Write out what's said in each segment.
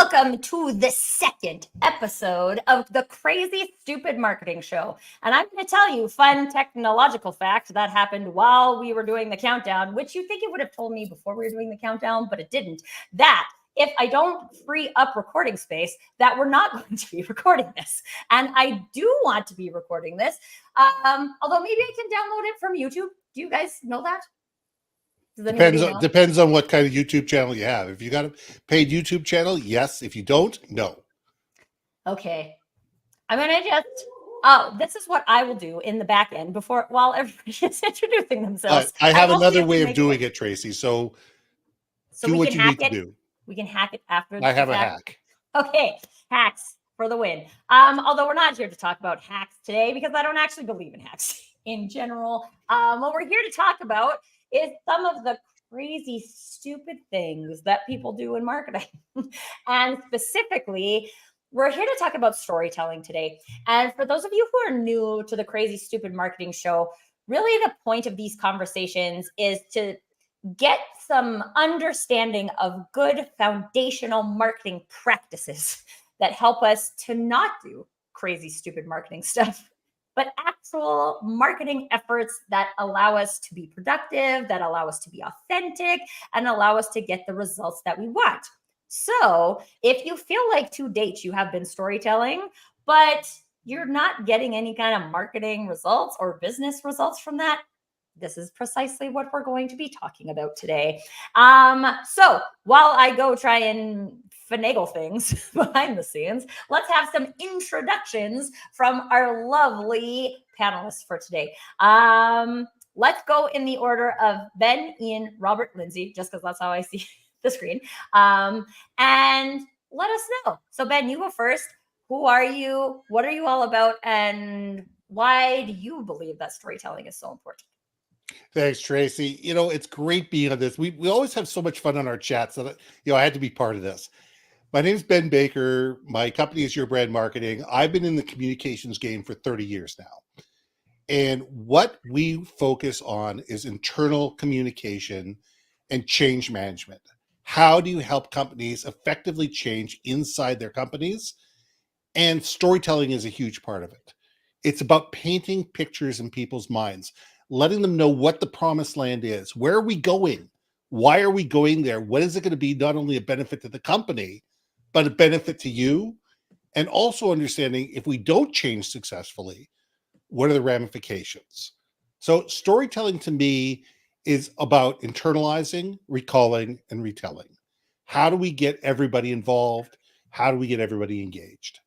welcome to the second episode of the Crazy Stupid Marketing Show. And I'm going to tell you a fun technological fact that happened while we were doing the countdown, which you think it would have told me before we were doing the countdown, but it didn't. That if I don't free up recording space, that we're not going to be recording this. And I do want to be recording this, although maybe I can download it from YouTube. Do you guys know that? Depends on what kind of YouTube channel you have. If you got a paid YouTube channel, yes. If you don't, no. Okay. I'm going to this is what I will do in the back end while everybody is introducing themselves. I have another way of doing it, Tracy. So do what you need to do. We can hack it after. I have a hack. Okay. Hacks for the win. Although we're not here to talk about hacks today because I don't actually believe in hacks in general. What we're here to talk about is some of the crazy, stupid things that people do in marketing. And specifically, we're here to talk about storytelling today. And for those of you who are new to the Crazy Stupid Marketing Show, really the point of these conversations is to get some understanding of good foundational marketing practices that help us to not do crazy, stupid marketing stuff, but actual marketing efforts that allow us to be productive, that allow us to be authentic, and allow us to get the results that we want. So if you feel like to date you have been storytelling, but you're not getting any kind of marketing results or business results from that, this is precisely what we're going to be talking about today. So while I go try and finagle things behind the scenes, let's have some introductions from our lovely panelists for today. Let's go in the order of Ben, Ian, Robert, Lindsay, just because that's how I see the screen. And let us know. So Ben, you go first. Who are you? What are you all about? And why do you believe that storytelling is so important? Thanks, Tracy. It's great being on this. We always have so much fun on our chats that, I had to be part of this. My name is Ben Baker. My company is Your Brand Marketing. I've been in the communications game for 30 years now. And what we focus on is internal communication and change management. How do you help companies effectively change inside their companies? And storytelling is a huge part of it. It's about painting pictures in people's minds, letting them know what the promised land is. Where are we going? Why are we going there? What is it going to be? Not only a benefit to the company, but a benefit to you. And also understanding if we don't change successfully, what are the ramifications? So storytelling to me is about internalizing, recalling, and retelling. How do we get everybody involved? How do we get everybody engaged?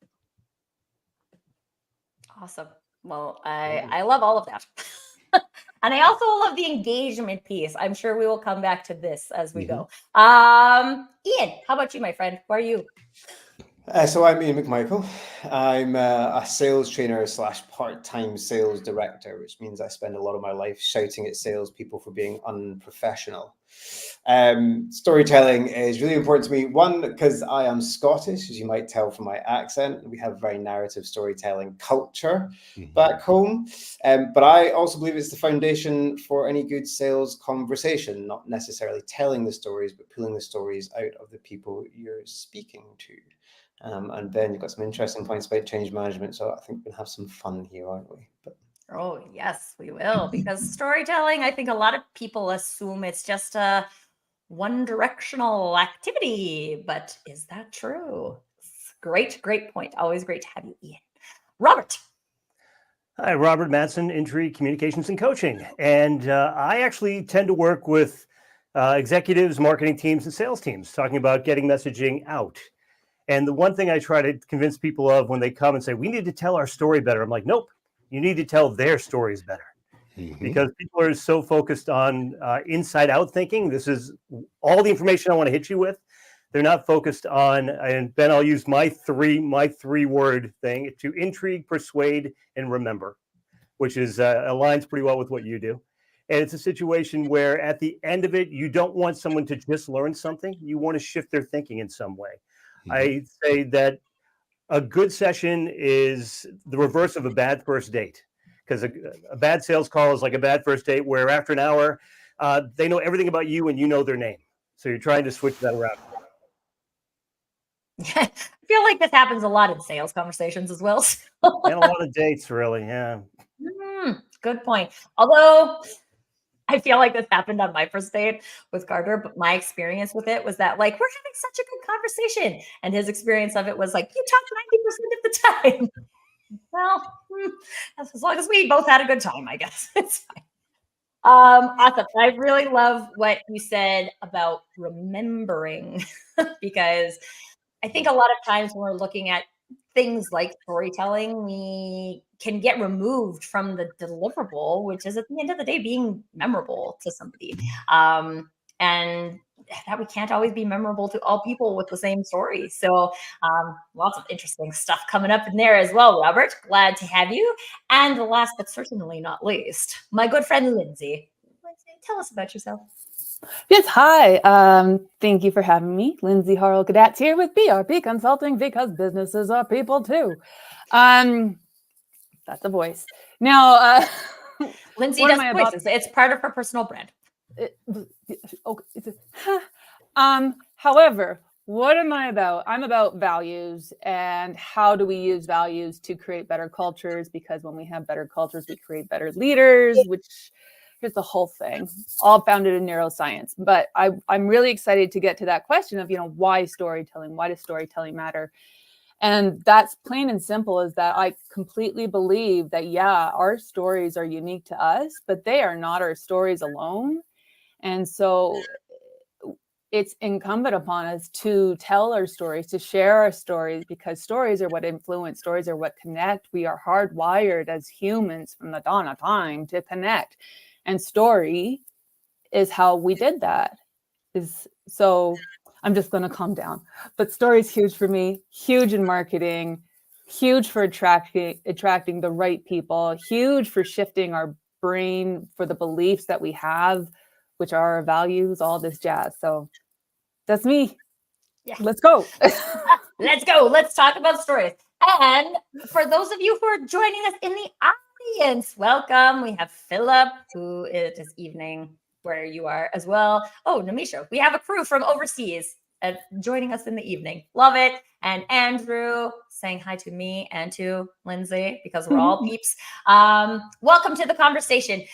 Awesome. Well, I love all of that. And I also love the engagement piece. I'm sure we will come back to this as we go. Ian, how about you, my friend? Who are you? So I'm Ian McMichael. I'm a sales trainer / part-time sales director, which means I spend a lot of my life shouting at salespeople for being unprofessional. Storytelling is really important to me. One, because I am Scottish, as you might tell from my accent. We have a very narrative storytelling culture back home. But I also believe it's the foundation for any good sales conversation, not necessarily telling the stories, but pulling the stories out of the people you're speaking to. And then you've got some interesting points about change management. So I think we'll have some fun here, aren't we? Oh, yes, we will. Because storytelling, I think a lot of people assume it's just a one-directional activity. But is that true? Great point. Always great to have you, Ian. Robert. Hi, Robert Madsen, Intrigue Communications and Coaching. And I actually tend to work with executives, marketing teams, and sales teams talking about getting messaging out. And the one thing I try to convince people of when they come and say, we need to tell our story better. I'm like, nope, you need to tell their stories better. Because people are so focused on inside out thinking. This is all the information I want to hit you with. They're not focused on, and Ben, I'll use my three word thing to intrigue, persuade, and remember, which is aligns pretty well with what you do. And it's a situation where at the end of it, you don't want someone to just learn something. You want to shift their thinking in some way. I say that a good session is the reverse of a bad first date, because a bad sales call is like a bad first date where after an hour, they know everything about you and you know their name. So you're trying to switch that around. I feel like this happens a lot in sales conversations as well. And a lot of dates, really. Yeah. Good point. Although I feel like this happened on my first date with Carter, but my experience with it was that like we're having such a good conversation, and his experience of it was like you talked 90% of the time. Well, as long as we both had a good time, I guess it's fine. Awesome. I really love what you said about remembering because I think a lot of times when we're looking at things like storytelling, we can get removed from the deliverable, which is at the end of the day being memorable to somebody. And that we can't always be memorable to all people with the same story. So lots of interesting stuff coming up in there as well, Robert. Glad to have you. And last but certainly not least, my good friend Lindsay. Lindsay, tell us about yourself. Yes, hi. Thank you for having me. Lindsay Harrell-Gadatz here with BRP Consulting, because businesses are people too. That's a voice. Now, Lindsay what does am I about? voices. It's part of her personal brand. However, what am I about? I'm about values and how do we use values to create better cultures? Because when we have better cultures, we create better leaders, which is the whole thing, all founded in neuroscience. But I'm really excited to get to that question of, why storytelling? Why does storytelling matter? And that's plain and simple, is that I completely believe that, yeah, our stories are unique to us, but they are not our stories alone. And so it's incumbent upon us to tell our stories, to share our stories, because stories are what influence, stories are what connect. We are hardwired as humans from the dawn of time to connect. And story is how we did that. So I'm just going to calm down. But story is huge for me, huge in marketing, huge for attracting the right people, huge for shifting our brain for the beliefs that we have, which are our values, all this jazz. So that's me. Yeah. Let's go. Let's go. Let's talk about stories. And for those of you who are joining us in the audience, welcome. We have Philip, who is this evening where you are as well. Oh, Namisha, we have a crew from overseas joining us in the evening. Love it. And Andrew saying hi to me and to Lindsay, because we're all peeps. Welcome to the conversation.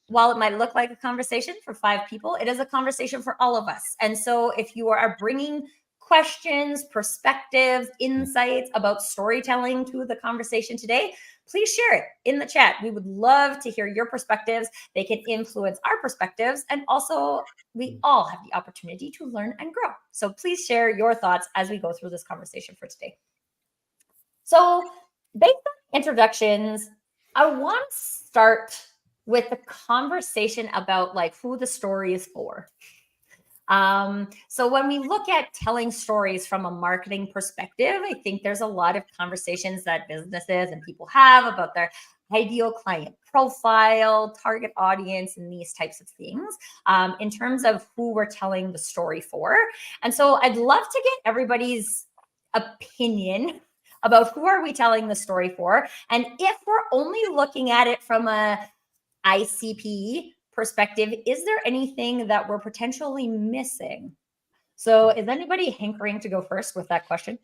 While it might look like a conversation for 5 people, it is a conversation for all of us. And so if you are bringing questions, perspectives, insights about storytelling to the conversation today, please share it in the chat. We would love to hear your perspectives. They can influence our perspectives. And also, we all have the opportunity to learn and grow. So please share your thoughts as we go through this conversation for today. So based on introductions, I want to start with the conversation about like who the story is for. So when we look at telling stories from a marketing perspective, I think there's a lot of conversations that businesses and people have about their ideal client profile, target audience, and these types of things in terms of who we're telling the story for. And so I'd love to get everybody's opinion about who are we telling the story for. And if we're only looking at it from a ICP perspective, is there anything that we're potentially missing? So is anybody hankering to go first with that question?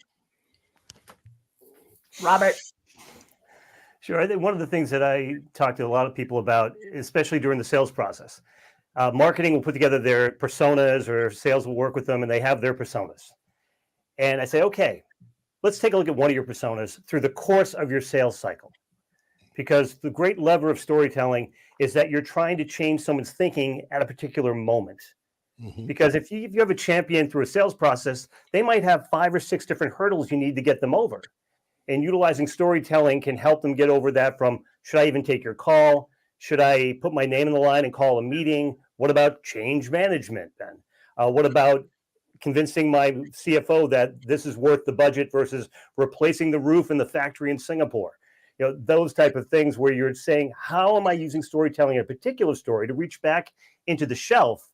Robert. Sure. I think one of the things that I talk to a lot of people about, especially during the sales process, marketing will put together their personas, or sales will work with them and they have their personas. And I say, okay, let's take a look at one of your personas through the course of your sales cycle. Because the great lever of storytelling is that you're trying to change someone's thinking at a particular moment. Mm-hmm. Because if you have a champion through a sales process, they might have 5 or 6 different hurdles you need to get them over. And utilizing storytelling can help them get over that from, should I even take your call? Should I put my name in the line and call a meeting? What about change management then? What about convincing my CFO that this is worth the budget versus replacing the roof in the factory in Singapore? Those type of things where you're saying, how am I using storytelling in a particular story to reach back into the shelf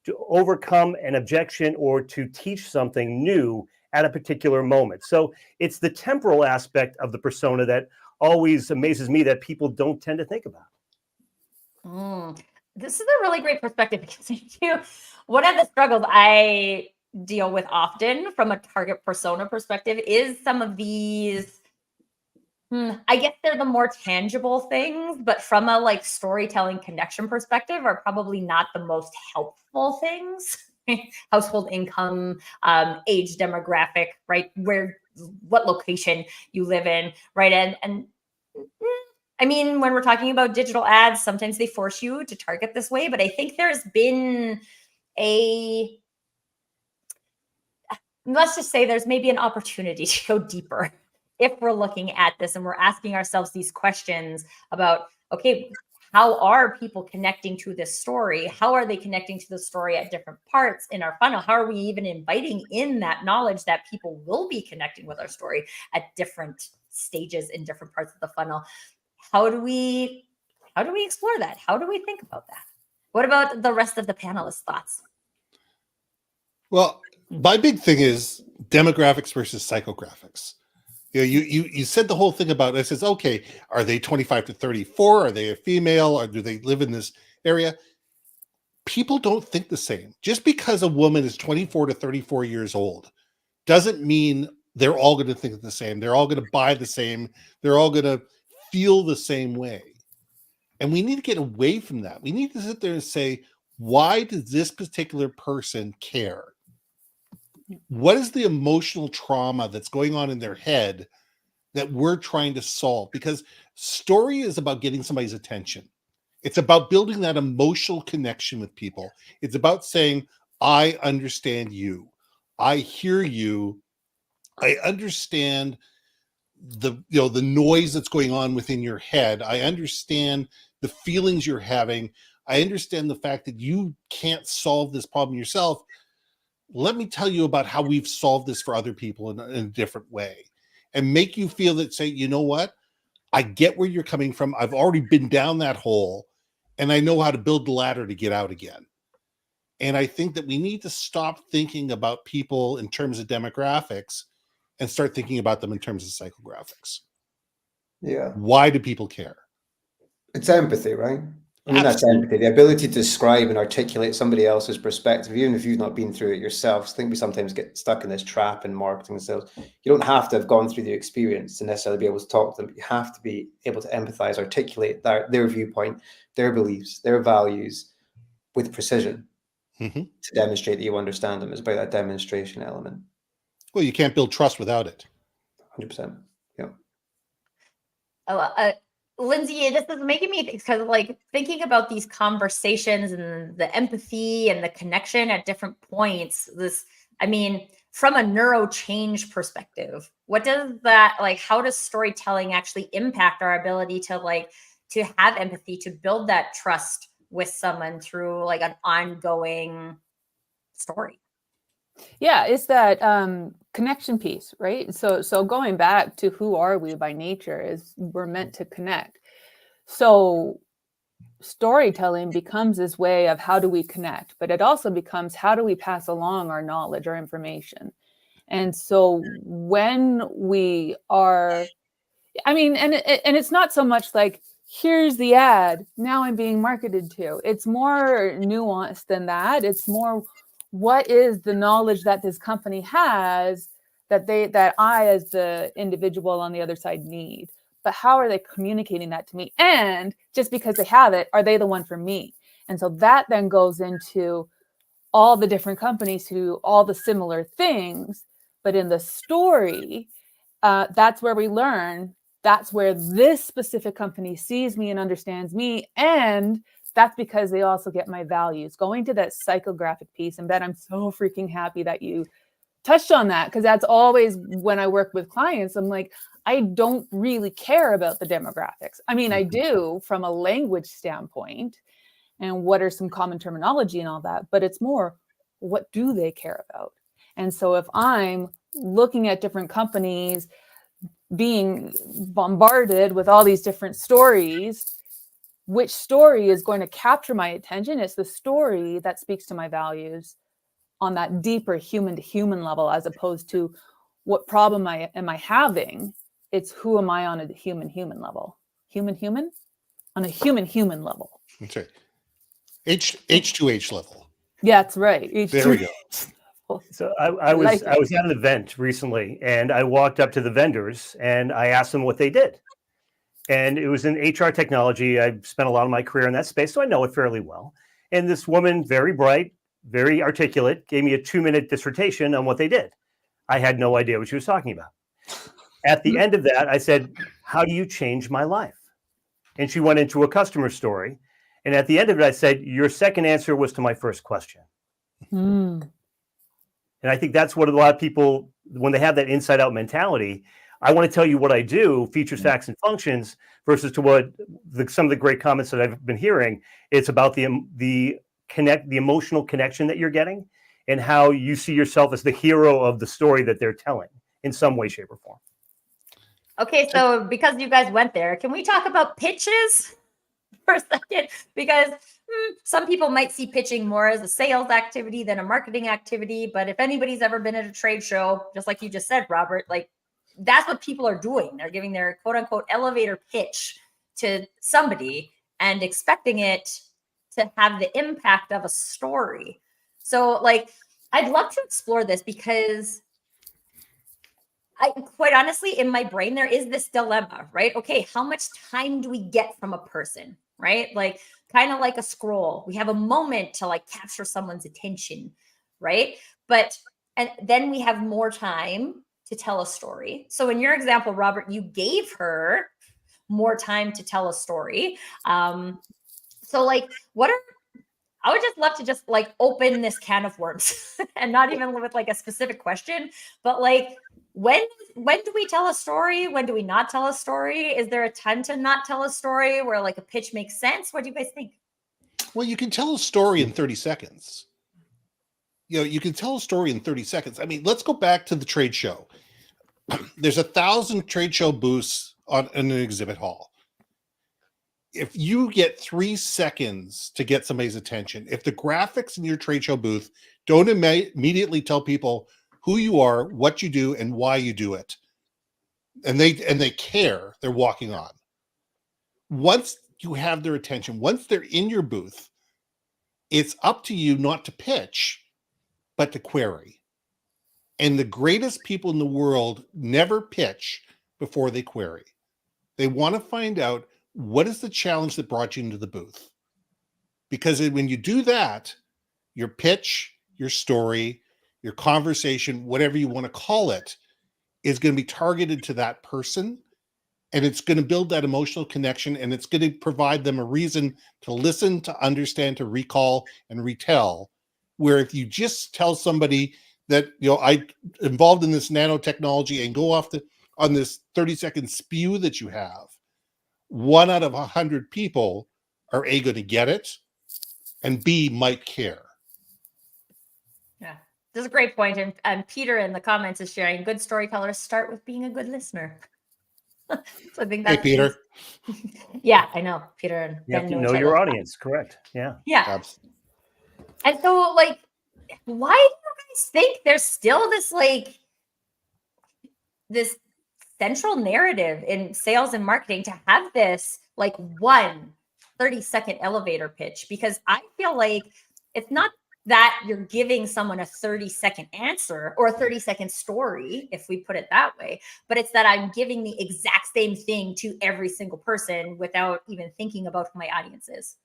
to overcome an objection or to teach something new at a particular moment? So it's the temporal aspect of the persona that always amazes me that people don't tend to think about. This is a really great perspective, because one of the struggles I deal with often from a target persona perspective is some of these. I guess they're the more tangible things, but from a like storytelling connection perspective, are probably not the most helpful things. Household income, age demographic, right? What location you live in, right? And I mean, when we're talking about digital ads, sometimes they force you to target this way, but I think there's been let's just say there's maybe an opportunity to go deeper if we're looking at this and we're asking ourselves these questions about, okay, how are people connecting to this story? How are they connecting to the story at different parts in our funnel? How are we even inviting in that knowledge that people will be connecting with our story at different stages in different parts of the funnel? How do we explore that? How do we think about that? What about the rest of the panelists' thoughts? Well, my big thing is demographics versus psychographics. You know, you said the whole thing about it. Says, okay, are they 25 to 34? Are they a female? Or do they live in this area? People don't think the same. Just because a woman is 24 to 34 years old doesn't mean they're all going to think the same. They're all going to buy the same. They're all going to feel the same way. And we need to get away from that. We need to sit there and say, why does this particular person care? What is the emotional trauma that's going on in their head that we're trying to solve? Because story is about getting somebody's attention. It's about building that emotional connection with people. It's about saying, I understand you. I hear you. I understand the noise that's going on within your head. I understand the feelings you're having. I understand the fact that you can't solve this problem yourself. Let me tell you about how we've solved this for other people in a different way, and make you feel that, say, you know what? I get where you're coming from. I've already been down that hole, and I know how to build the ladder to get out again. And I think that we need to stop thinking about people in terms of demographics and start thinking about them in terms of psychographics. Yeah. Why do people care? It's empathy, right? I mean, that's empathy, the ability to describe and articulate somebody else's perspective, even if you've not been through it yourself. I think we sometimes get stuck in this trap in marketing and sales. You don't have to have gone through the experience to necessarily be able to talk to them, but you have to be able to empathize, articulate their viewpoint, their beliefs, their values with precision to demonstrate that you understand them. It's about that demonstration element. Well, you can't build trust without it. 100%. Yeah. Lindsay, this is making me because like thinking about these conversations and the empathy and the connection at different points. I mean, from a neuro change perspective, what does that like? How does storytelling actually impact our ability to have empathy, to build that trust with someone through like an ongoing story? Yeah, it's that connection piece, right? So going back to who are we by nature is we're meant to connect. So storytelling becomes this way of how do we connect, but it also becomes how do we pass along our knowledge, our information. And so when we are, I mean, and it's not so much like, here's the ad, now I'm being marketed to. It's more nuanced than that. It's more, what is the knowledge that this company has that I as the individual on the other side need? But how are they communicating that to me? And just because they have it, are they the one for me? And so that then goes into all the different companies who do all the similar things. But in the story, that's where we learn. That's where this specific company sees me and understands me. And that's because they also get my values. Going to that psychographic piece. And Ben, I'm so freaking happy that you touched on that, because that's always when I work with clients, I'm like, I don't really care about the demographics. I mean, I do from a language standpoint and what are some common terminology and all that, but it's more, what do they care about? And so if I'm looking at different companies being bombarded with all these different stories, which story is going to capture my attention? It's the story that speaks to my values on that deeper human to human level, as opposed to what problem am I having? It's who am I on a human level? Human on a human level. That's right. H2H level. Yeah, that's right. There we go. So I like was at an event recently, and I walked up to the vendors and I asked them what they did. And it was in HR technology. I spent a lot of my career in that space, so I know it fairly well. And this woman, very bright, very articulate, gave me a 2-minute dissertation on what they did. I had no idea what she was talking about. At the end of that, I said, "How do you change my life?" And she went into a customer story. And at the end of it, I said, "Your second answer was to my first question." Hmm. And I think that's what a lot of people, when they have that inside out mentality, I want to tell you what I do, features, facts, and functions, versus to what some of the great comments that I've been hearing. It's about the emotional connection that you're getting and how you see yourself as the hero of the story that they're telling in some way, shape, or form. Okay, so because you guys went there, can we talk about pitches for a second? Because some people might see pitching more as a sales activity than a marketing activity. But if anybody's ever been at a trade show, just like you just said, Robert, like that's what people are doing. They're giving their quote unquote elevator pitch to somebody and expecting it to have the impact of a story. So like, I'd love to explore this because I quite honestly, in my brain, there is this dilemma, right? Okay, how much time do we get from a person, right? Like kind of like a scroll. We have a moment to like capture someone's attention, right? And then we have more time to tell a story. So in your example, Robert, you gave her more time to tell a story. So like, I would just love to just like open this can of worms and not even with like a specific question, but like, when do we tell a story? When do we not tell a story? Is there a time to not tell a story where like a pitch makes sense? What do you guys think? Well, you can tell a story in 30 seconds. You can tell a story in 30 seconds. I mean, let's go back to the trade show. There's 1,000 trade show booths in an exhibit hall. If you get 3 seconds to get somebody's attention, if the graphics in your trade show booth don't immediately tell people who you are, what you do, and why you do it, and they care, they're walking on. Once you have their attention, once they're in your booth, it's up to you not to pitch, but to query. And the greatest people in the world never pitch before they query. They want to find out, what is the challenge that brought you into the booth? Because when you do that, your pitch, your story, your conversation, whatever you want to call it, is going to be targeted to that person. And it's going to build that emotional connection, and it's going to provide them a reason to listen, to understand, to recall, and retell. Where if you just tell somebody that, I involved in this nanotechnology and go off on this 30-second spew that you have, 1 out of 100 people are A, going to get it, and B, might care. Yeah, this is a great point. And Peter in the comments is sharing, good storytellers start with being a good listener. So I think that's, Hey, Peter. Yeah, I know. Peter and You have Ben to know know each your other. audience, correct? Yeah. Yeah. Absolutely. And so like, why do you guys think there's still this central narrative in sales and marketing to have this like 1 30-second elevator pitch? Because I feel like it's not that you're giving someone a 30-second answer or a 30-second story, if we put it that way, but it's that I'm giving the exact same thing to every single person without even thinking about who my audience is.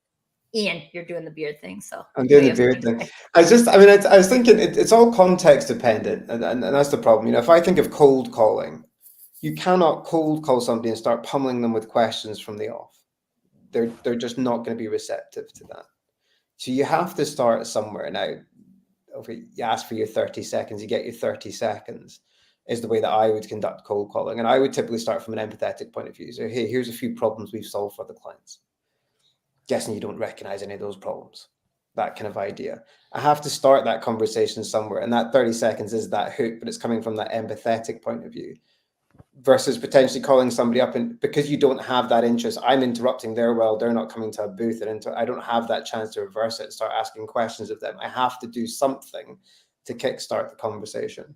Ian, you're doing the beard thing, so I'm doing the beard thing. I was thinking it's all context dependent, and that's the problem. If I think of cold calling, you cannot cold call somebody and start pummeling them with questions from the off. They're just not going to be receptive to that. So you have to start somewhere. Now, if you ask for your 30 seconds, you get your 30 seconds, is the way that I would conduct cold calling. And I would typically start from an empathetic point of view. So, hey, here's a few problems we've solved for the clients. Guessing you don't recognize any of those problems. That kind of idea. I have to start that conversation somewhere. And that 30 seconds is that hook, but it's coming from that empathetic point of view. Versus potentially calling somebody up, and because you don't have that interest, I'm interrupting their world, they're not coming to a booth, and I don't have that chance to reverse it, start asking questions of them. I have to do something to kickstart the conversation.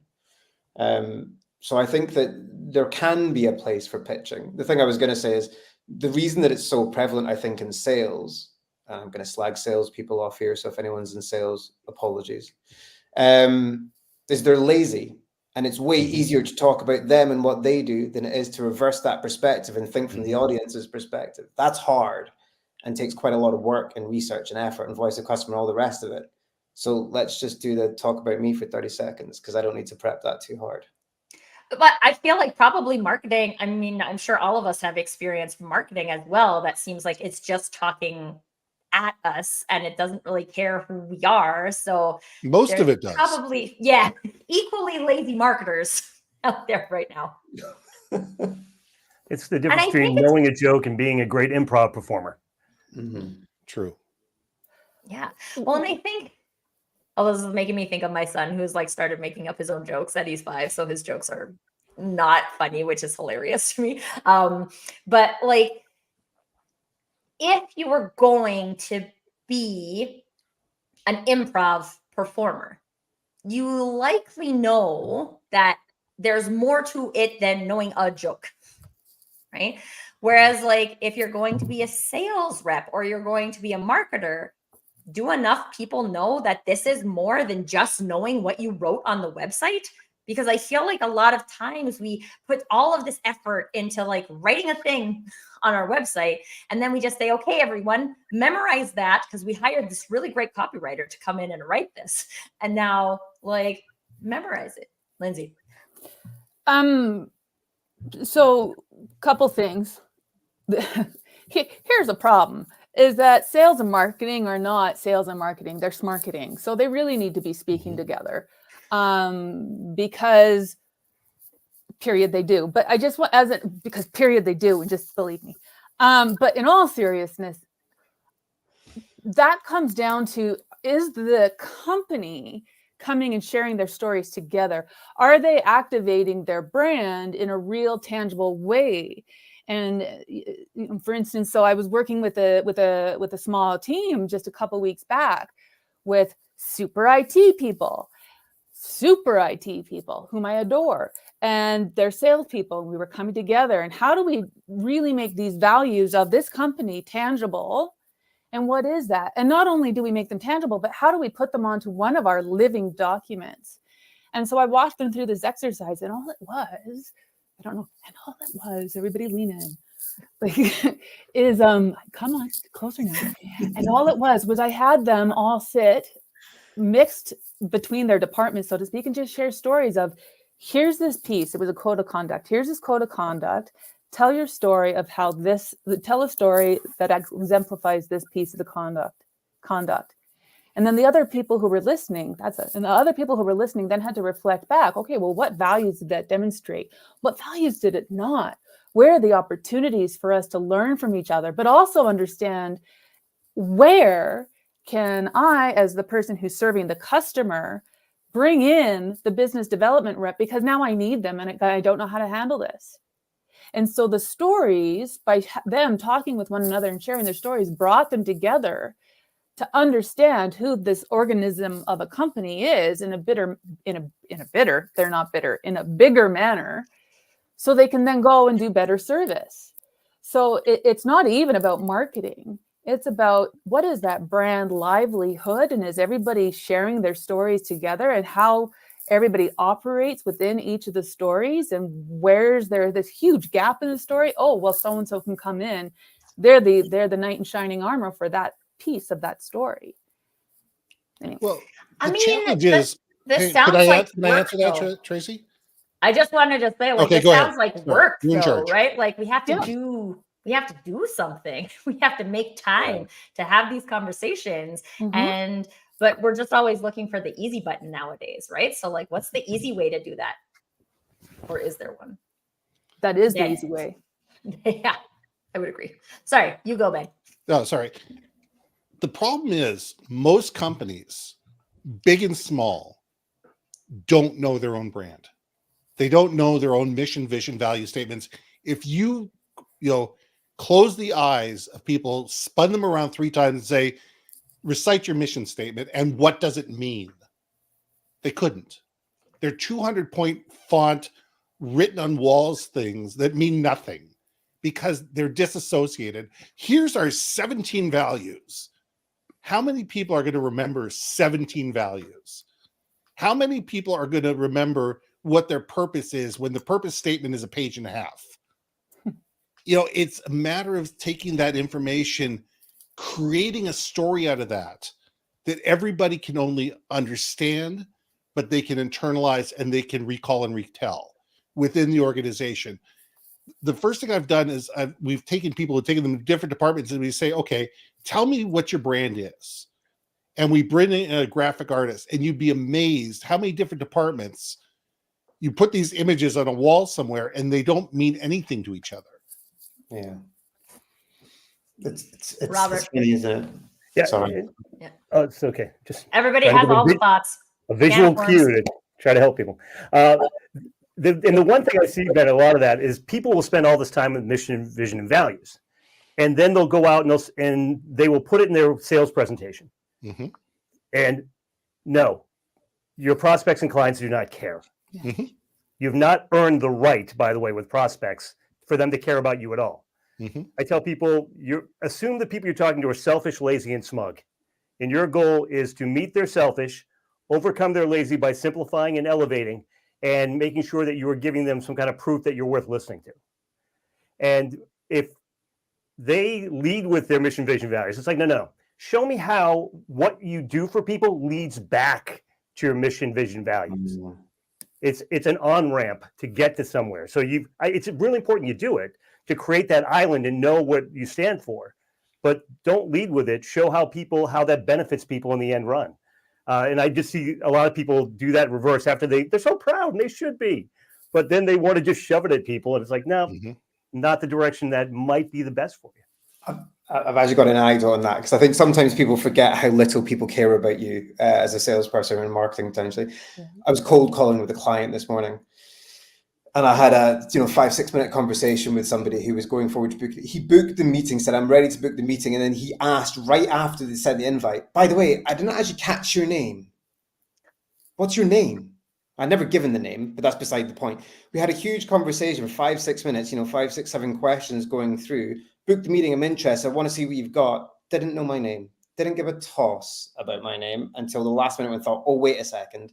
So I think that there can be a place for pitching. The thing I was going to say is the reason that it's so prevalent, I think, in sales, and I'm going to slag salespeople off here, so if anyone's in sales, apologies. is they're lazy. And it's way easier to talk about them and what they do than it is to reverse that perspective and think from the audience's perspective. That's hard and takes quite a lot of work and research and effort and voice of customer and all the rest of it. So let's just do the talk about me for 30 seconds because I don't need to prep that too hard. But I feel like probably marketing, I mean, I'm sure all of us have experience from marketing as well. That seems like it's just talking at us and it doesn't really care who we are. So Most of it does. probably, equally lazy marketers out there right now. It's the I difference think between knowing a joke and being a great improv performer. True. Yeah. Well, and I think, this is making me think of my son who's like started making up his own jokes at he's 5. So his jokes are not funny, which is hilarious to me. But like, if you were going to be an improv performer, you likely know that there's more to it than knowing a joke, right? Whereas like if you're going to be a sales rep or you're going to be a marketer, do enough people know that this is more than just knowing what you wrote on the website? Because I feel like a lot of times we put all of this effort into like writing a thing on our website. And then we just say, okay, everyone, memorize that because we hired this really great copywriter to come in and write this. And now like memorize it. Lindsay. So couple things. Here's a problem is that sales and marketing are not sales and marketing. They're smarketing. So they really need to be speaking together. Because period they do, but I just want because period they do, and just believe me. But in all seriousness, that comes down to, is the company coming and sharing their stories together? Are they activating their brand in a real tangible way? And for instance, so I was working with a small team just a couple weeks back with super IT people whom I adore, and their salespeople. We were coming together, and how do we really make these values of this company tangible? And what is that? And not only do we make them tangible, but how do we put them onto one of our living documents? And so I walked them through this exercise, and all it was, everybody lean in, like, is come on, closer now. And all it was I had them all sit mixed between their departments, so to speak, and just share stories of, here's this piece. It was a code of conduct. Here's this code of conduct. Tell your story of how tell a story that exemplifies this piece of the conduct. And then the other people who were listening, and the other people who were listening then had to reflect back, okay, well, what values did that demonstrate? What values did it not? Where are the opportunities for us to learn from each other, but also understand where can I, as the person who's serving the customer, bring in the business development rep because now I need them and I don't know how to handle this. And so the stories, by them talking with one another and sharing their stories, brought them together to understand who this organism of a company is in a bigger manner, so they can then go and do better service. So it's not even about marketing. It's about, what is that brand livelihood, and is everybody sharing their stories together, and how everybody operates within each of the stories, and where's there this huge gap in the story? Oh, well, so-and-so can come in. They're the knight in shining armor for that piece of that story. Anyway. Well, I the mean, challenge is, this sounds can I like answer that, though. Tracy? I just wanted to say, like, Okay, it go ahead. sounds like Sorry, work, you're in though, charge. right? Like we have to do something. We have to make time to have these conversations. But we're just always looking for the easy button nowadays, right? So like, what's the easy way to do that? Or is there one? That is the easy way. Yeah, I would agree. Sorry, you go, Ben. No, sorry. The problem is most companies, big and small, don't know their own brand. They don't know their own mission, vision, value statements. If you close the eyes of people, spun them around 3 times and say, recite your mission statement, and what does it mean? They couldn't. They're 200-point font written on walls things that mean nothing because they're disassociated. Here's our 17 values. How many people are going to remember 17 values? How many people are going to remember what their purpose is when the purpose statement is a page and a half? It's a matter of taking that information, creating a story out of that everybody can only understand, but they can internalize and they can recall and retell within the organization. The first thing I've done is we've taken them to different departments and we say, okay, tell me what your brand is. And we bring in a graphic artist, and you'd be amazed how many different departments you put these images on a wall somewhere and they don't mean anything to each other. Yeah. It's Robert. funny, isn't it? Yeah. Sorry. Yeah. Oh, it's okay. Just Everybody Trying to has give a all the bit- thoughts. a visual Can of cue worms. to try to help people. The one thing I see that a lot of that is people will spend all this time with mission, vision, and values, and then they'll go out and they will put it in their sales presentation. Mhm. And no, your prospects and clients do not care. Mhm. You've not earned the right, by the way, with prospects for them to care about you at all. Mhm. I tell people, you assume the people you're talking to are selfish, lazy, and smug. And your goal is to meet their selfish, overcome their lazy by simplifying and elevating and making sure that you are giving them some kind of proof that you're worth listening to. And if they lead with their mission, vision, values, it's like, no. Show me how what you do for people leads back to your mission, vision, values. Mm. It's an on-ramp to get to somewhere. So it's really important you do it to create that island and know what you stand for. But don't lead with it. Show how that benefits people in the end run. And I just see a lot of people do that reverse after they're so proud, and they should be. But then they want to just shove it at people. And it's like, no, Mhm. not the direction that might be the best for you. I've actually got an anecdote on that because I think sometimes people forget how little people care about you as a salesperson or in marketing potentially. I was cold calling with a client this morning, and I had a 5-6 minute conversation with somebody who was going forward to book. He booked the meeting, said I'm ready to book the meeting, and then he asked right after they sent the invite, by the way, I didn't actually catch your name. What's your name? I'd never given the name, but that's beside the point. We had a huge conversation for 5-6 minutes, 5, 6, 7 questions going through. Booked the meeting, I'm interested, I want to see what you've got. Didn't know my name. Didn't give a toss about my name until the last minute when I thought, oh, wait a second.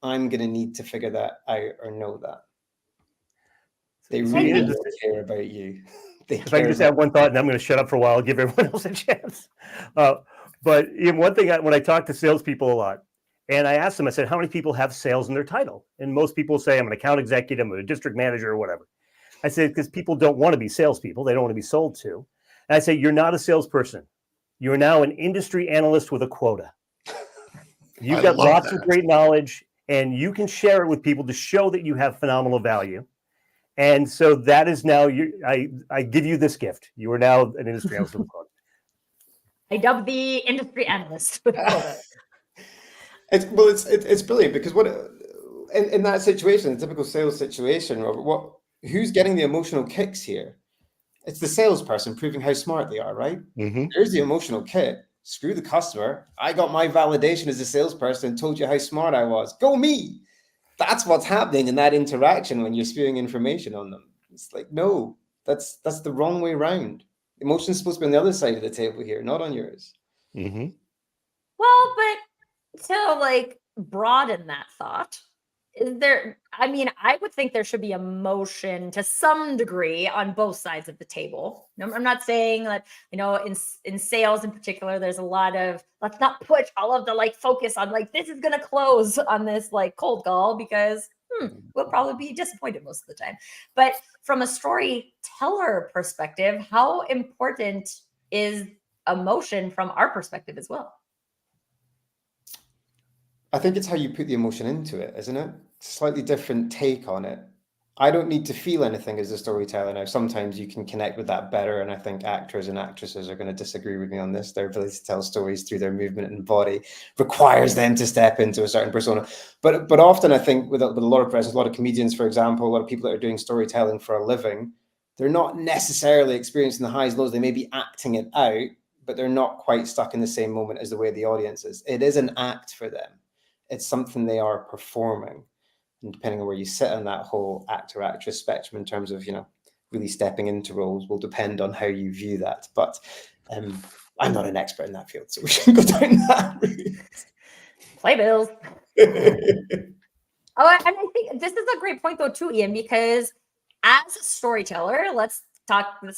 I'm going to need to figure that out or know that. They really care about you. If I can just add one thought, and I'm going to shut up for a while, give everyone else a chance. But one thing, when I talk to salespeople a lot, and I asked them, I said, how many people have sales in their title? And most people say, I'm an account executive, I'm a district manager, or whatever. I said, because people don't want to be salespeople. They don't want to be sold to. And I say, you're not a salesperson. You're now an industry analyst with a quota. You've got lots of great knowledge, and you can share it with people to show that you have phenomenal value. And so that is now, I give you this gift. You are now an industry analyst with a quota. I dub the industry analyst with quota. It's brilliant because in that situation, a typical sales situation, Robert, who's getting the emotional kicks here? It's the salesperson proving how smart they are, right? Mhm. Here's the emotional kick. Screw the customer. I got my validation as a salesperson and told you how smart I was. Go me. That's what's happening in that interaction when you're spewing information on them. It's like, no, that's the wrong way around. Emotion's supposed to be on the other side of the table here, not on yours. Mhm. Well, but to broaden that thought, is there, I would think there should be emotion to some degree on both sides of the table. I'm not saying that, in sales in particular, there's a lot of, let's not put all of the focus on this is going to close on this cold call because we'll probably be disappointed most of the time. But from a storyteller perspective, how important is emotion from our perspective as well? I think it's how you put the emotion into it, isn't it? Slightly different take on it. I don't need to feel anything as a storyteller now. Sometimes you can connect with that better, and I think actors and actresses are going to disagree with me on this. Their ability to tell stories through their movement and body requires them to step into a certain persona. But often I think with a lot of presence, a lot of comedians, for example, a lot of people that are doing storytelling for a living, they're not necessarily experiencing the highs, lows. They may be acting it out, but they're not quite stuck in the same moment as the way the audience is. It is an act for them. It's something they are performing. And depending on where you sit on that whole actor-actress spectrum in terms of, really stepping into roles will depend on how you view that. But I'm not an expert in that field, so we shouldn't go down that route. Play bills. Oh, and I think this is a great point though too, Ian, because as a storyteller, let's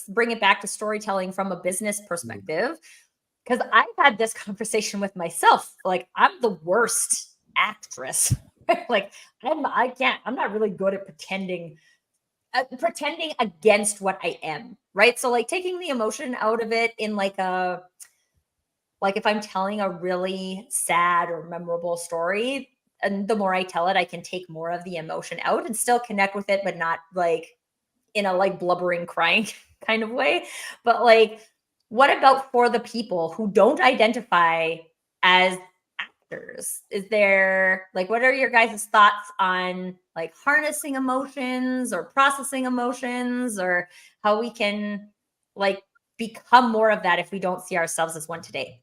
bring it back to storytelling from a business perspective. Because I've had this conversation with myself. Like, I'm the worst actress. Like, I'm not really good at pretending against what I am, right? So like taking the emotion out of it in like if I'm telling a really sad or memorable story, and the more I tell it, I can take more of the emotion out and still connect with it, but not like in a like blubbering, crying kind of way. But like, what about for the people who don't identify as actors? Is there like, what are your guys' thoughts on like harnessing emotions or processing emotions, or how we can like become more of that if we don't see ourselves as one today?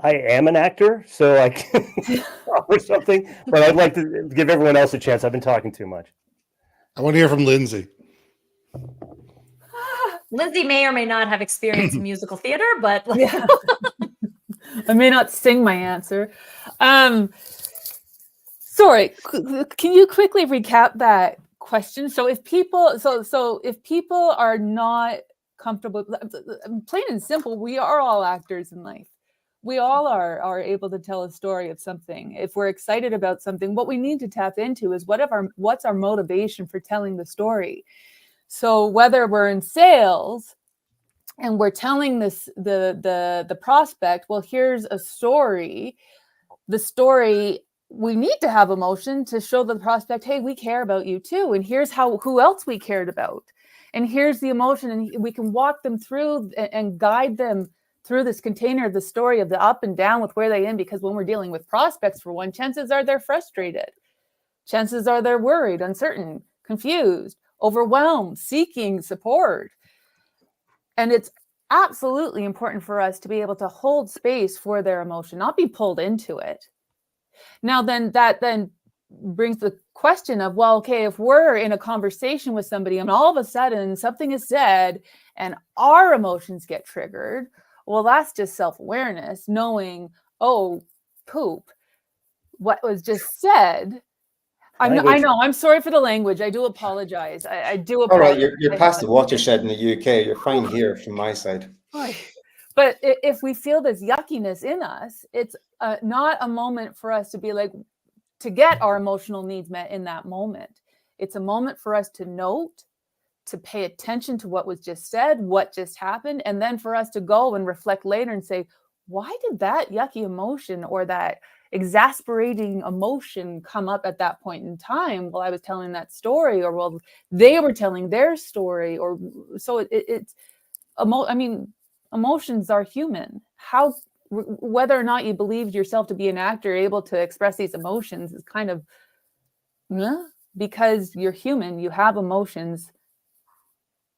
I am an actor, so I can offer something, but I'd like to give everyone else a chance. I've been talking too much. I want to hear from Lindsay. Lindsay may or may not have experience in musical theater, but like, Yeah. I may not sing my answer. Sorry, can you quickly recap that question? So if people, if people are not comfortable, plain and simple, we are all actors in life. We all are able to tell a story of something. If we're excited about something, what we need to tap into is what's our motivation for telling the story. So whether we're in sales and we're telling the prospect, well, here's a story. The story, we need to have emotion to show the prospect, hey, we care about you too, and here's who else we cared about, and here's the emotion, and we can walk them through and guide them through this container of the story of the up and down with where they in. Because when we're dealing with prospects, for one, chances are they're frustrated, chances are they're worried, uncertain, confused, overwhelmed, seeking support. And it's absolutely important for us to be able to hold space for their emotion, not be pulled into it. Now, that brings the question of, well, okay, if we're in a conversation with somebody and all of a sudden something is said and our emotions get triggered, well, that's just self-awareness, knowing, oh, poop, what was just said. I know. I'm sorry for the language. I do apologize. I do apologize. All right, you're past the watershed in the UK. You're fine here from my side. But if we feel this yuckiness in us, it's not a moment for us to be like, to get our emotional needs met in that moment. It's a moment for us to note, to pay attention to what was just said, what just happened, and then for us to go and reflect later and say, why did that yucky emotion or that exasperating emotion come up at that point in time while I was telling that story, or while they were telling their story? Or so emotions are human. How, whether or not you believe yourself to be an actor able to express these emotions is kind of, because you're human, you have emotions.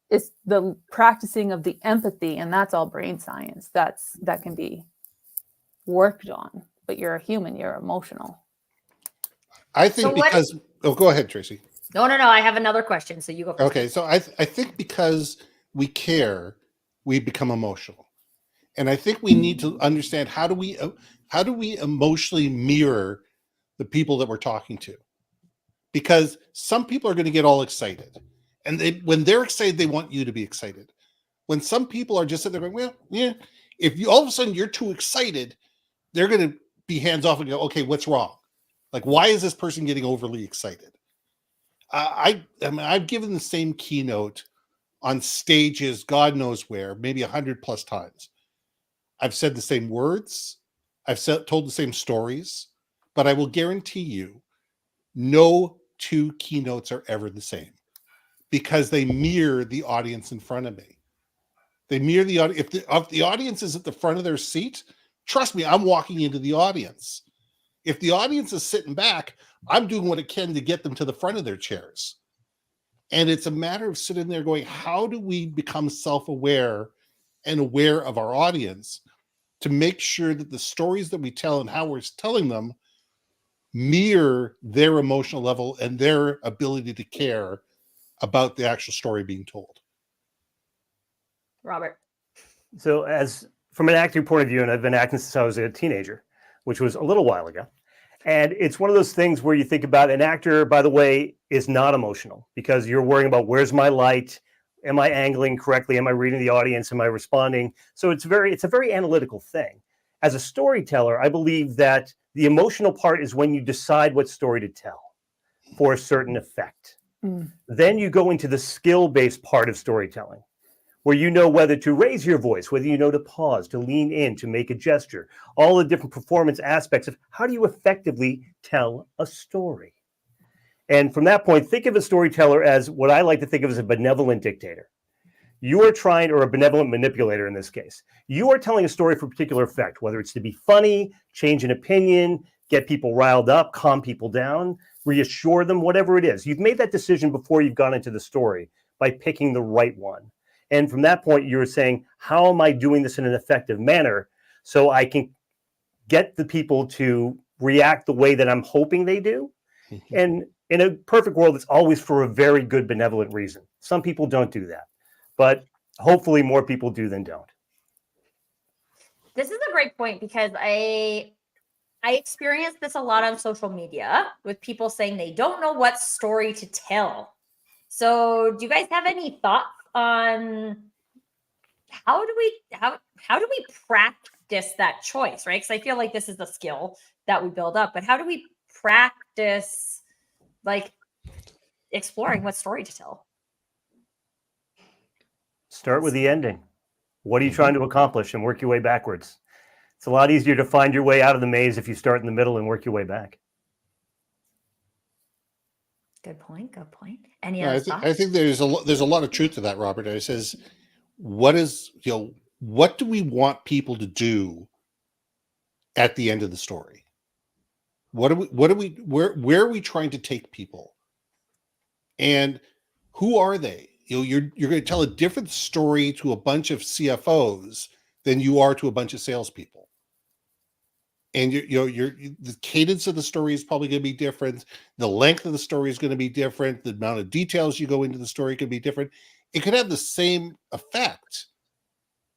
It's the practicing of the empathy, and that's all brain science. That can be worked on, but you're a human, you're emotional. I think go ahead, Tracy. No, I have another question, so you go first. Okay, so I think because we care, we become emotional. And I think we need to understand how do we emotionally mirror the people that we're talking to? Because some people are going to get all excited. And when they're excited, they want you to be excited. When some people are just sitting there going, well, yeah, if you all of a sudden you're too excited, they're going to be hands off and go, okay, what's wrong? Like, why is this person getting overly excited? I've given the same keynote on stages, God knows where, maybe 100+ times. I've said the same words. I've told the same stories, but I will guarantee you no two keynotes are ever the same, because they mirror the audience in front of me. They mirror the audience. If the audience is at the front of their seat, trust me, I'm walking into the audience. If the audience is sitting back, I'm doing what I can to get them to the front of their chairs. And it's a matter of sitting there going, how do we become self-aware and aware of our audience to make sure that the stories that we tell and how we're telling them mirror their emotional level and their ability to care about the actual story being told? Robert. So as from an acting point of view, and I've been acting since I was a teenager, which was a little while ago. And it's one of those things where you think about an actor, by the way, is not emotional because you're worrying about where's my light? Am I angling correctly? Am I reading the audience? Am I responding? So it's a very analytical thing. As a storyteller, I believe that the emotional part is when you decide what story to tell for a certain effect. Then you go into the skill-based part of storytelling, where you know whether to raise your voice, whether you know to pause, to lean in, to make a gesture, all the different performance aspects of how do you effectively tell a story. And from that point, think of a storyteller as what I like to think of as a benevolent dictator. You are trying, or a benevolent manipulator in this case, you are telling a story for a particular effect, whether it's to be funny, change an opinion, get people riled up, calm people down, reassure them, whatever it is. You've made that decision before you've gone into the story by picking the right one. And from that point, you're saying, how am I doing this in an effective manner so I can get the people to react the way that I'm hoping they do? And in a perfect world, it's always for a very good, benevolent reason. Some people don't do that, but hopefully more people do than don't. This is a great point because I experience this a lot on social media with people saying they don't know what story to tell. So do you guys have any thoughts on how do we practice that choice, right? Because I feel like this is a skill that we build up, but how do we practice like exploring what story to tell? Start with the ending. What are you trying to accomplish and work your way backwards? It's a lot easier to find your way out of the maze if you start in the middle and work your way back. Good point. Good point. Any Yeah, other thoughts? I think there's a lot of truth to that, Robert. It says, what do we want people to do at the end of the story? Where are we trying to take people? And who are they? You're going to tell a different story to a bunch of CFOs than you are to a bunch of salespeople. And the cadence of the story is probably going to be different. The length of the story is going to be different. The amount of details you go into the story could be different. It could have the same effect,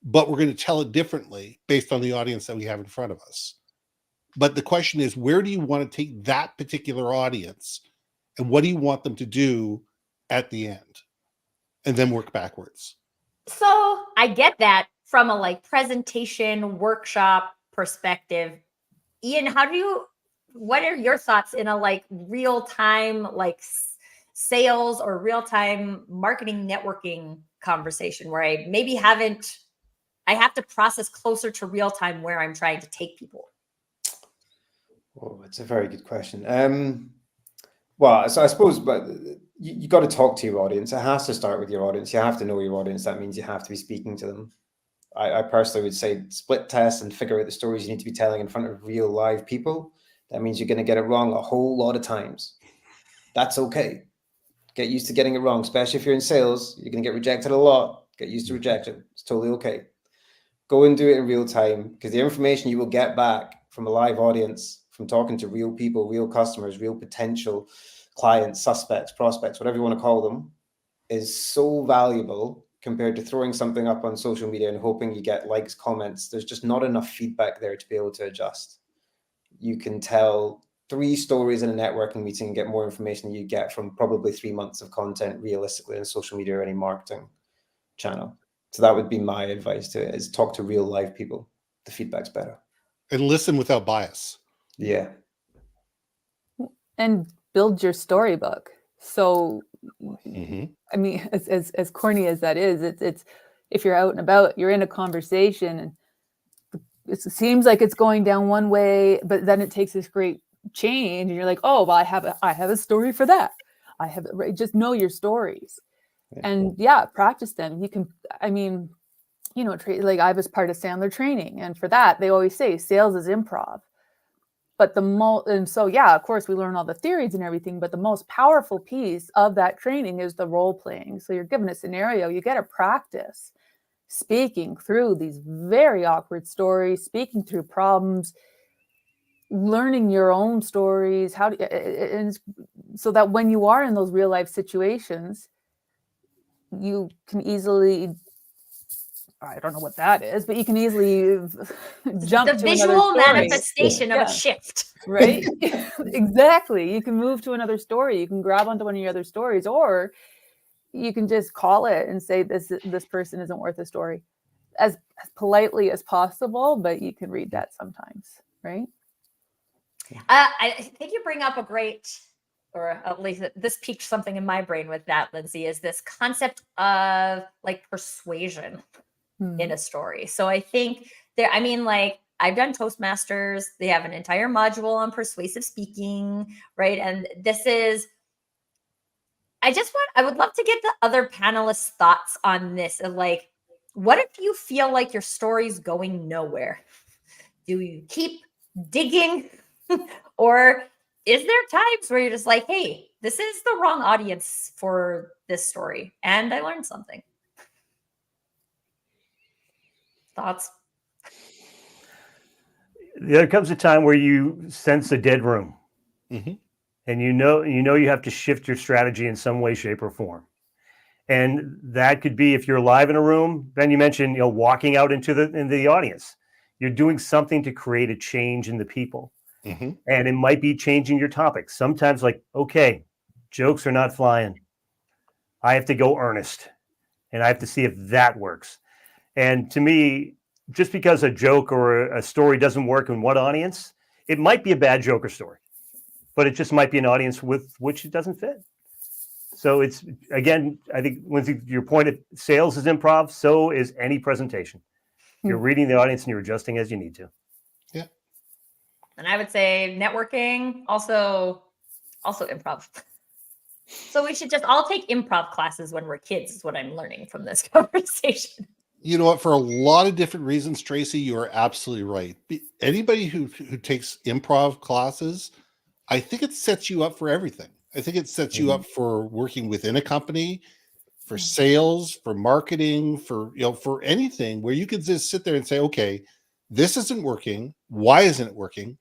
but we're going to tell it differently based on the audience that we have in front of us. But the question is, where do you want to take that particular audience and what do you want them to do at the end? And then work backwards. So I get that from a like presentation workshop perspective. Ian, what are your thoughts in a like real time, like sales or real time marketing networking conversation where I maybe I have to process closer to real time where I'm trying to take people? Oh, it's a very good question. Well, so I suppose, but you got to talk to your audience. It has to start with your audience. You have to know your audience. That means you have to be speaking to them. I personally would say split test and figure out the stories you need to be telling in front of real live people. That means you're going to get it wrong a whole lot of times. That's okay. Get used to getting it wrong, especially if you're in sales. You're going to get rejected a lot. Get used to rejection. It's totally okay. Go and do it in real time because the information you will get back from a live audience, from talking to real people, real customers, real potential clients, suspects, prospects, whatever you want to call them, is so valuable compared to throwing something up on social media and hoping you get likes, comments. There's just not enough feedback there to be able to adjust. You can tell 3 stories in a networking meeting and get more information than you get from probably 3 months of content realistically on social media or any marketing channel. So that would be my advice to it, is talk to real live people. The feedback's better. And listen without bias. Yeah. And build your storybook. So, Mm-hmm. I mean, as corny as that is, it's if you're out and about, you're in a conversation and it seems like it's going down one way, but then it takes this great change and you're like, oh, well, I have a story for that. Just know your stories. Yeah. And practice them. You can, I mean, like I was part of Sandler training, and for that, they always say sales is improv. But of course, we learn all the theories and everything, but the most powerful piece of that training is the role playing. So you're given a scenario, you get to practice speaking through these very awkward stories, speaking through problems, learning your own stories, and so that when you are in those real life situations, you can easily I don't know what that is, but you can easily jump The to visual another story. manifestation of Yeah. a shift. Right? Exactly. You can move to another story. You can grab onto one of your other stories, or you can just call it and say this person isn't worth a story, as politely as possible. But you can read that sometimes, right? I think you bring up a great, or at least this piqued something in my brain with that, Lindsay, is this concept of like persuasion in a story. So I think there, I mean, like I've done Toastmasters, they have an entire module on persuasive speaking, right? And this is, I would love to get the other panelists' thoughts on this. Of like, what if you feel like your story's going nowhere? Do you keep digging? Or is there times where you're just like, hey, this is the wrong audience for this story, and I learned something? Thoughts? There comes a time where you sense a dead room, Mhm. and you know you have to shift your strategy in some way, shape, or form. And that could be if you're live in a room. Ben, you mentioned walking out into the audience. You're doing something to create a change in the people, Mhm. and it might be changing your topic. Sometimes, like, okay, jokes are not flying. I have to go earnest, and I have to see if that works. And to me, just because a joke or a story doesn't work in one audience, it might be a bad joke or story, but it just might be an audience with which it doesn't fit. So it's, again, I think, Lindsay, your point of sales is improv, so is any presentation. You're reading the audience and you're adjusting as you need to. Yeah. And I would say networking, also improv. So we should just all take improv classes when we're kids, is what I'm learning from this conversation. You know what? For a lot of different reasons, Tracy, you are absolutely right. Anybody who takes improv classes, I think it sets you up for everything. I think it sets you up for working within a company, for sales, for marketing, for anything where you could just sit there and say, okay, this isn't working. Why isn't it working?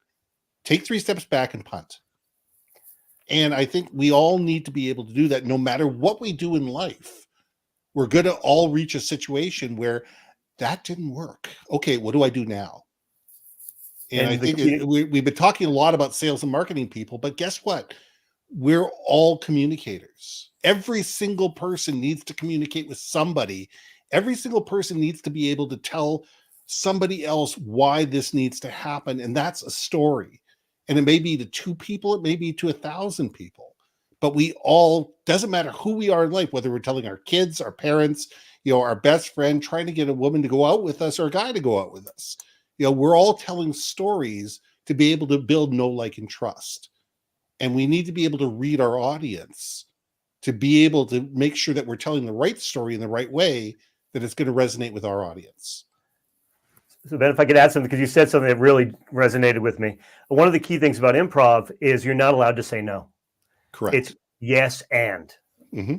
Take 3 steps back and punt. And I think we all need to be able to do that no matter what we do in life. We're going to all reach a situation where that didn't work. Okay, what do I do now? And I think we've been talking a lot about sales and marketing people, but guess what? We're all communicators. Every single person needs to communicate with somebody. Every single person needs to be able to tell somebody else why this needs to happen. And that's a story. And it may be to 2 people, it may be to 1,000 people. But we all, doesn't matter who we are in life, whether we're telling our kids, our parents, our best friend, trying to get a woman to go out with us or a guy to go out with us. We're all telling stories to be able to build know, like, and trust. And we need to be able to read our audience to be able to make sure that we're telling the right story in the right way, that it's going to resonate with our audience. So Ben, if I could add something, because you said something that really resonated with me. One of the key things about improv is you're not allowed to say no. Correct. It's yes and. Mm-hmm.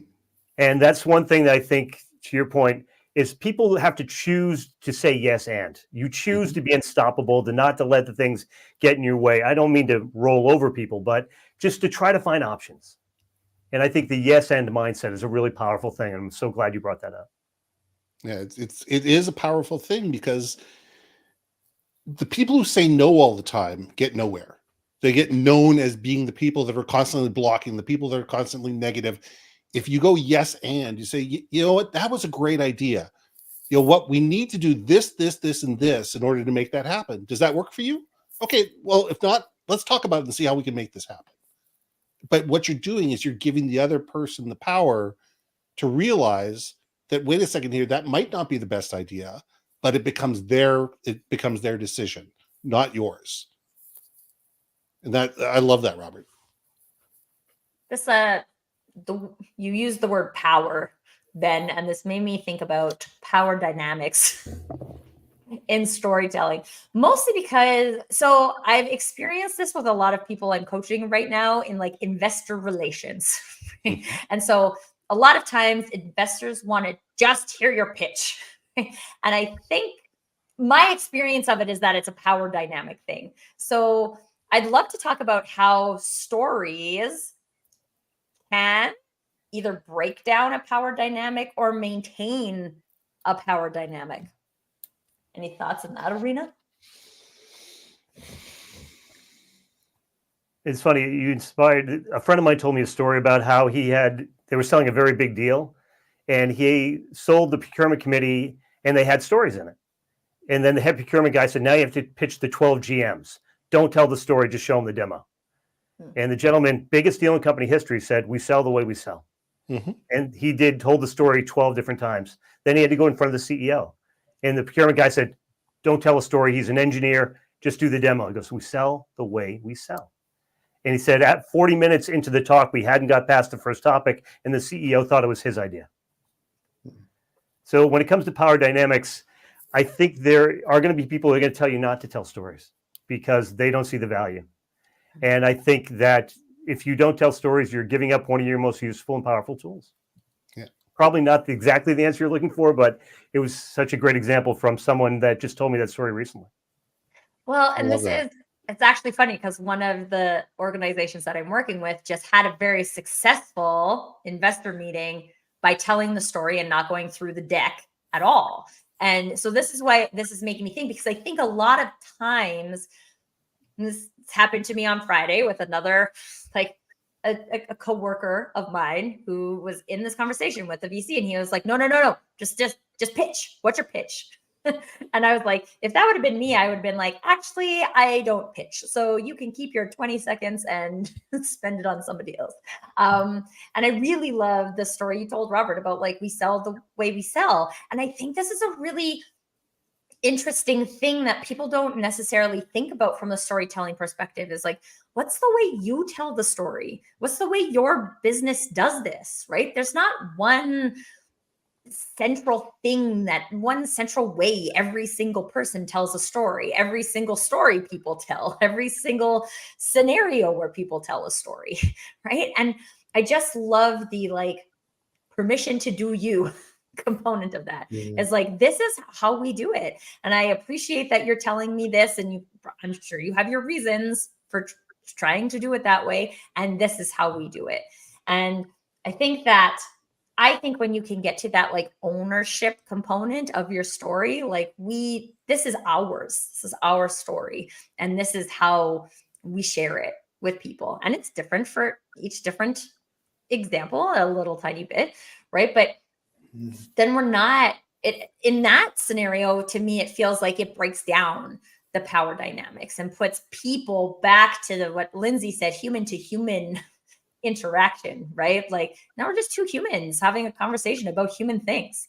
And that's one thing that I think, to your point, is people have to choose to say yes and. You choose to be unstoppable, to not to let the things get in your way. I don't mean to roll over people, but just to try to find options. And I think the yes and mindset is a really powerful thing. And I'm so glad you brought that up. Yeah, it is a powerful thing, because the people who say no all the time get nowhere. They get known as being the people that are constantly blocking, the people that are constantly negative. If you go yes and you say, you know what, that was a great idea. What, we need to do this, and this in order to make that happen. Does that work for you? Okay, well, if not, let's talk about it and see how we can make this happen. But what you're doing is you're giving the other person the power to realize that, wait a second here, that might not be the best idea, but it becomes their decision, not yours. And that, I love that, Robert. This you used the word power, Ben, and this made me think about power dynamics in storytelling, mostly because, so I've experienced this with a lot of people I'm coaching right now in like investor relations. And so a lot of times investors want to just hear your pitch. And I think my experience of it is that it's a power dynamic thing. So I'd love to talk about how stories can either break down a power dynamic or maintain a power dynamic? Any thoughts in that arena? It's funny, you inspired a friend of mine told me a story about how they were selling a very big deal and he sold the procurement committee and they had stories in it. And then the head procurement guy said, now you have to pitch the 12 GMs. Don't tell the story, just show them the demo. And the gentleman, biggest deal in company history, said, we sell the way we sell. And he told the story 12 different times. Then he had to go in front of the CEO. And the procurement guy said, don't tell a story. He's an engineer. Just do the demo. He goes, we sell the way we sell. And he said, at 40 minutes into the talk, we hadn't got past the first topic, and the CEO thought it was his idea. So when it comes to power dynamics, I think there are going to be people who are going to tell you not to tell stories because they don't see the value. And I think that if you don't tell stories, you're giving up one of your most useful and powerful tools. Yeah. Probably not exactly the answer you're looking for, but it was such a great example from someone that just told me that story recently. Well, and it's actually funny because one of the organizations that I'm working with just had a very successful investor meeting by telling the story and not going through the deck at all. And so this is why this is making me think, because I think a lot of times, this happened to me on Friday with another, like a coworker of mine who was in this conversation with the VC, and he was like, no, just pitch. What's your pitch? And I was like, if that would have been me, I would have been like, actually, I don't pitch. So you can keep your 20 seconds and spend it on somebody else. And I really love the story you told, Robert, about like, we sell the way we sell. And I think this is a really interesting thing that people don't necessarily think about from the storytelling perspective is like, what's the way you tell the story? What's the way your business does this, right? There's not one central thing, that one central way every single person tells a story, every single story people tell, every single scenario where people tell a story, right? And I just love the like permission to do you component of that. It's like, this is how we do it. And I appreciate that you're telling me this, and I'm sure you have your reasons for trying to do it that way. And this is how we do it. And I think when you can get to that like ownership component of your story, like this is ours, this is our story, and this is how we share it with people. And it's different for each different example, a little tiny bit, right? But then we're not in that scenario. To me, it feels like it breaks down the power dynamics and puts people back to what Lindsay said, human to human interaction, right? Like now we're just two humans having a conversation about human things.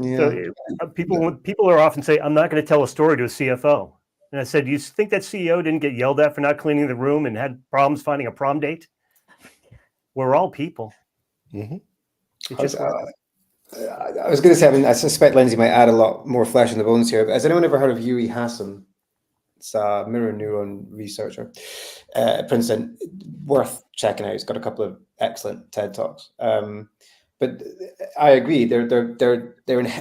So people are often say, I'm not going to tell a story to a CFO. And I said, do you think that CEO didn't get yelled at for not cleaning the room and had problems finding a prom date? We're all people. I was going to say, I mean, I suspect Lindsay might add a lot more flesh on the bones here. But has anyone ever heard of Yuri Hasson? It's a mirror neuron researcher at Princeton. Worth checking out. He's got a couple of excellent TED Talks. But I agree.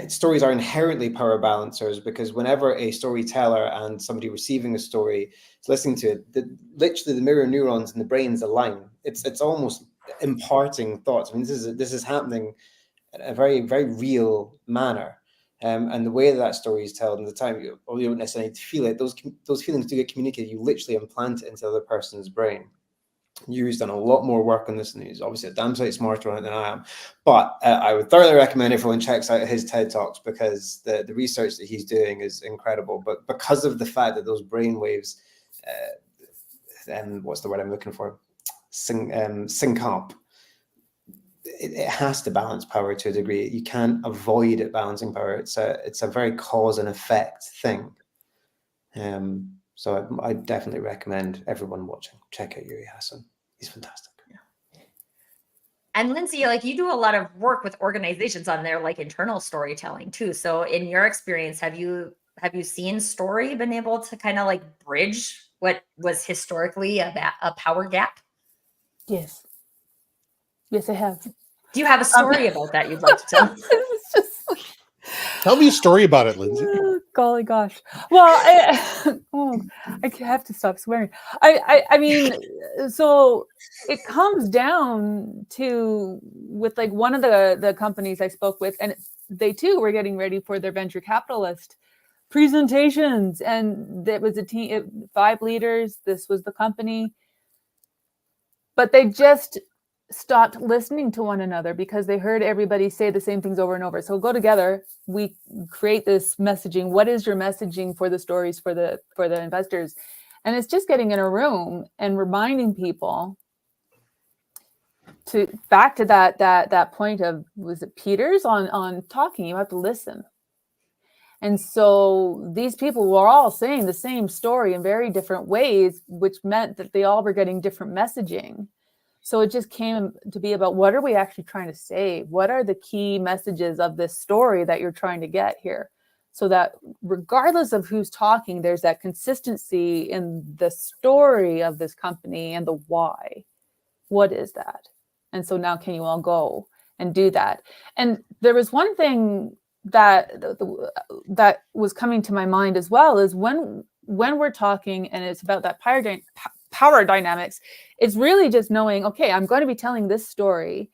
Stories are inherently power balancers, because whenever a storyteller and somebody receiving a story is listening to it, literally the mirror neurons in the brains align. It's almost imparting thoughts. I mean, this is happening in a very, very real manner. And the way that story is told, and the time you don't necessarily need to feel it, those feelings do get communicated. You literally implant it into the other person's brain. Yuri's done a lot more work on this, and he's obviously a damn sight smarter on it than I am. But I would thoroughly recommend everyone checks out his TED Talks, because the research that he's doing is incredible. But because of the fact that those brain waves, and what's the word I'm looking for, sync up, it has to balance power to a degree. You can't avoid it balancing power. It's a very cause and effect thing. So I definitely recommend everyone watching check out Yuri Hasson. He's fantastic. Yeah. And Lindsay, like you do a lot of work with organizations on their like internal storytelling too. So in your experience, have you seen story been able to kind of like bridge what was historically a power gap? Yes, I have. Do you have a story about that you'd like to tell? It's just Tell me a story about it, Lindsay. golly gosh. Well, I have to stop swearing. I mean, so it comes down to with like one of the companies I spoke with, and they too were getting ready for their venture capitalist presentations, and it was a team, 5 leaders. This was the company, but they just stopped listening to one another because they heard everybody say the same things over and over. So go together, we create this messaging. What is your messaging for the stories for the investors? And it's just getting in a room and reminding people to back to that point of, was it Peters on talking, you have to listen. And so these people were all saying the same story in very different ways, which meant that they all were getting different messaging. So it just came to be about, what are we actually trying to say? What are the key messages of this story that you're trying to get here? So that regardless of who's talking, there's that consistency in the story of this company and the why. What is that? And so now can you all go and do that? And there was one thing that was coming to my mind as well, is when we're talking and it's about that power dynamics, it's really just knowing, okay, I'm going to be telling this story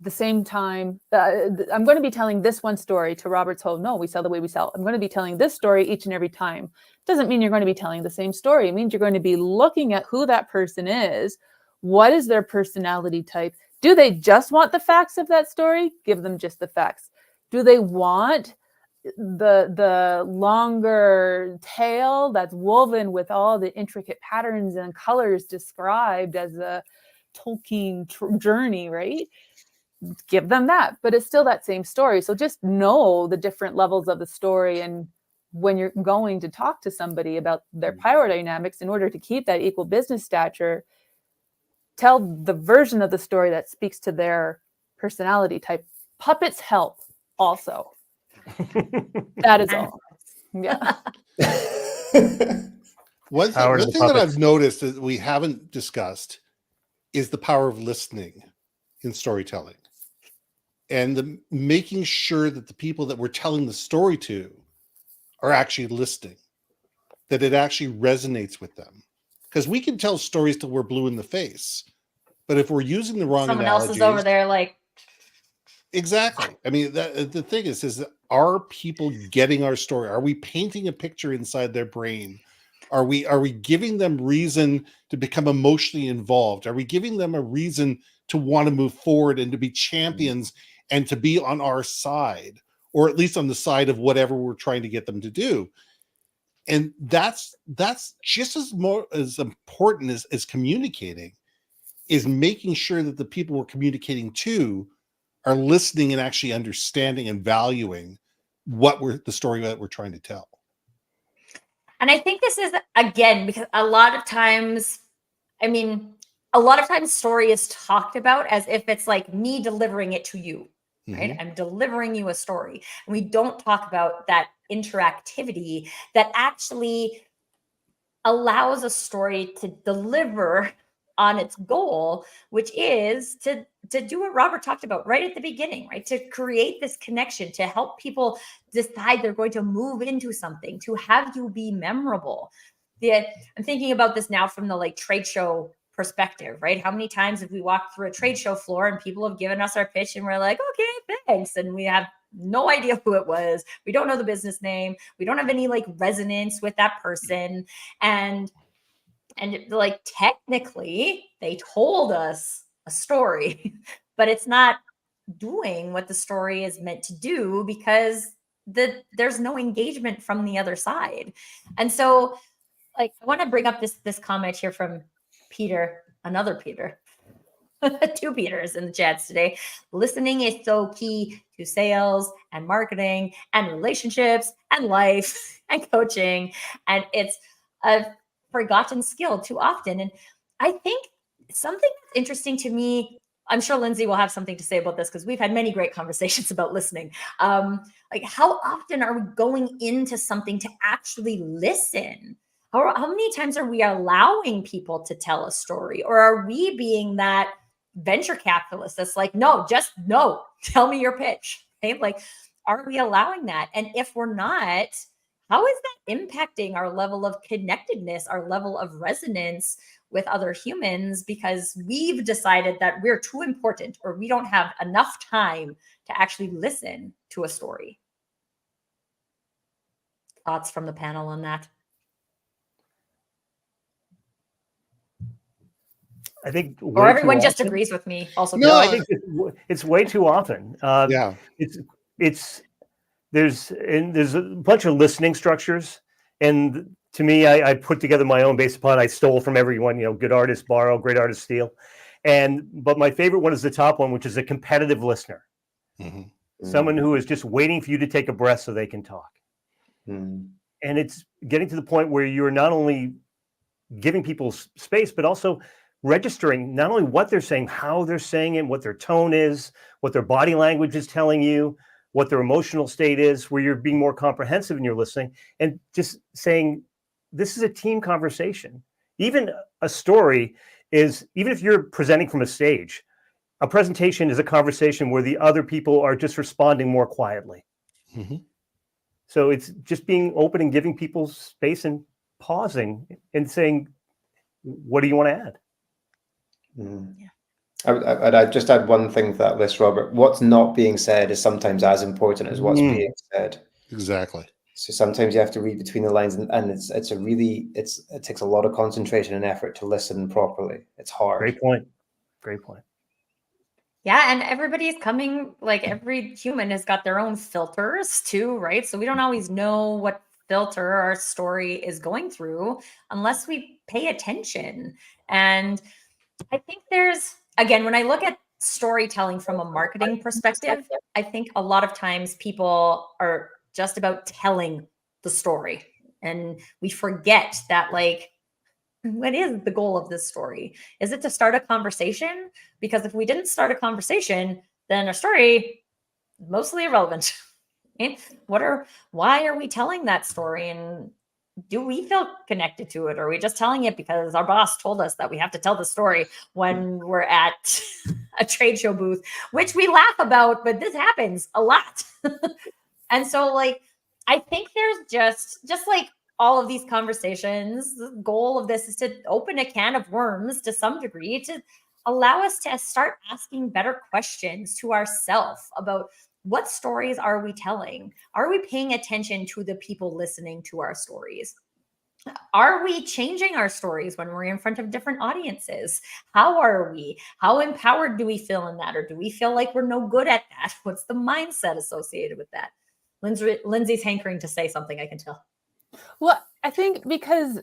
the same time. I'm going to be telling this one story to Robert's whole, no, we sell the way we sell. I'm going to be telling this story each and every time. Doesn't mean you're going to be telling the same story. It means you're going to be looking at who that person is. What is their personality type? Do they just want the facts of that story? Give them just the facts. Do they want the longer tale that's woven with all the intricate patterns and colors described as a Tolkien journey, right? Give them that, but it's still that same story. So just know the different levels of the story, and when you're going to talk to somebody about their power dynamics, in order to keep that equal business stature, tell the version of the story that speaks to their personality type. Puppets help also. That is all. Yeah. One thing that I've noticed that we haven't discussed is the power of listening in storytelling, and making sure that the people that we're telling the story to are actually listening, that it actually resonates with them. Because we can tell stories till we're blue in the face, but if we're using the wrong someone analogies, else is over there like, exactly. I mean, the thing is are people getting our story? Are we painting a picture inside their brain? Are we giving them reason to become emotionally involved? Are we giving them a reason to want to move forward and to be champions and to be on our side, or at least on the side of whatever we're trying to get them to do? And that's just as important as communicating, is making sure that the people we're communicating to are listening and actually understanding and valuing the story that we're trying to tell. and I think this is, again, because a lot of times story is talked about as if it's like me delivering it to you, right? I'm delivering you a story. And we don't talk about that interactivity that actually allows a story to deliver on its goal, which is to do what Robert talked about right at the beginning, right? To create this connection, to help people decide they're going to move into something, to have you be memorable. I'm thinking about this now from the trade show perspective, right? How many times have we walked through a trade show floor and people have given us our pitch and we're like, okay, thanks. And we have no idea who it was. We don't know the business name. We don't have any resonance with that person. And technically they told us a story, but it's not doing what the story is meant to do because there's no engagement from the other side. And so I want to bring up this comment here from Peter, another Peter, 2 Peters in the chats today. Listening is so key to sales and marketing and relationships and life and coaching. And it's a forgotten skill too often. And I think something that's interesting to me, I'm sure Lindsay will have something to say about this because we've had many great conversations about listening. How often are we going into something to actually listen? How many times are we allowing people to tell a story? Or are we being that venture capitalist that's like, no, tell me your pitch, right? Are we allowing that? And if we're not, how is that impacting our level of connectedness, our level of resonance with other humans? Because we've decided that we're too important or we don't have enough time to actually listen to a story. Thoughts from the panel on that? I think, or everyone just agrees with me. Also, No, no, I think it's way too often. Yeah. There's a bunch of listening structures, and to me, I put together my own based upon I stole from everyone. Good artists borrow, great artists steal, but my favorite one is the top one, which is a competitive listener, someone who is just waiting for you to take a breath so they can talk. And it's getting to the point where you're not only giving people space, but also registering not only what they're saying, how they're saying it, what their tone is, what their body language is telling you, what their emotional state is, where you're being more comprehensive in your listening, and just saying, this is a team conversation. Even a story is, even if you're presenting from a stage, a presentation is a conversation where the other people are just responding more quietly. So it's just being open and giving people space and pausing and saying, what do you want to add? I'd just add one thing to that list, Robert. What's not being said is sometimes as important as what's being said. Exactly. So sometimes you have to read between the lines, and it takes a lot of concentration and effort to listen properly. It's hard. Great point. Great point. Yeah, and everybody's coming, like every human has got their own filters too, right? So we don't always know what filter our story is going through unless we pay attention. And I think again, when I look at storytelling from a marketing perspective, I think a lot of times people are just about telling the story. And we forget that, like, what is the goal of this story? Is it to start a conversation? Because if we didn't start a conversation, then our story is mostly irrelevant. Why are we telling that story? And do we feel connected to it? Or are we just telling it because our boss told us that we have to tell the story when we're at a trade show booth, which we laugh about, but this happens a lot. And so, like, I think there's just like all of these conversations, the goal of this is to open a can of worms to some degree to allow us to start asking better questions to ourselves about what stories are we telling? Are we paying attention to the people listening to our stories? Are we changing our stories when we're in front of different audiences? How are we? How empowered do we feel in that? Or do we feel like we're no good at that? What's the mindset associated with that? Lindsay's hankering to say something, I can tell. Well, I think because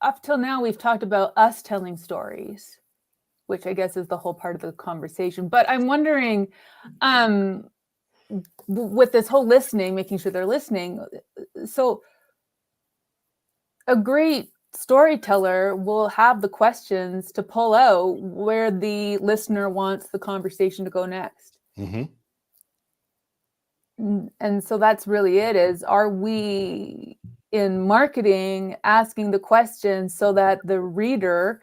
up till now, we've talked about us telling stories, which I guess is the whole part of the conversation. But I'm wondering, with this whole listening, making sure they're listening. So a great storyteller will have the questions to pull out where the listener wants the conversation to go next. And so that's really it, is, are we in marketing asking the questions so that the reader,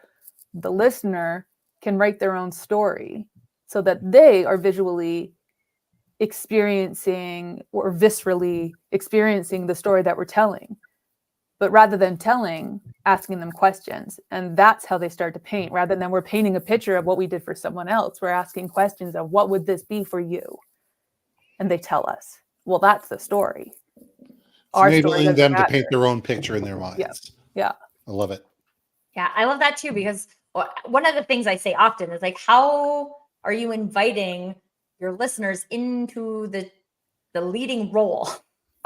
the listener, can write their own story so that they are visually experiencing or viscerally experiencing the story that we're telling, but rather than telling, asking them questions. And that's how they start to paint. Rather than we're painting a picture of what we did for someone else, we're asking questions of what would this be for you? And they tell us, well, that's the story. Enabling them to paint their own picture in their minds. Yeah. I love it. Yeah, I love that too, because one of the things I say often is, like, how are you inviting your listeners into the leading role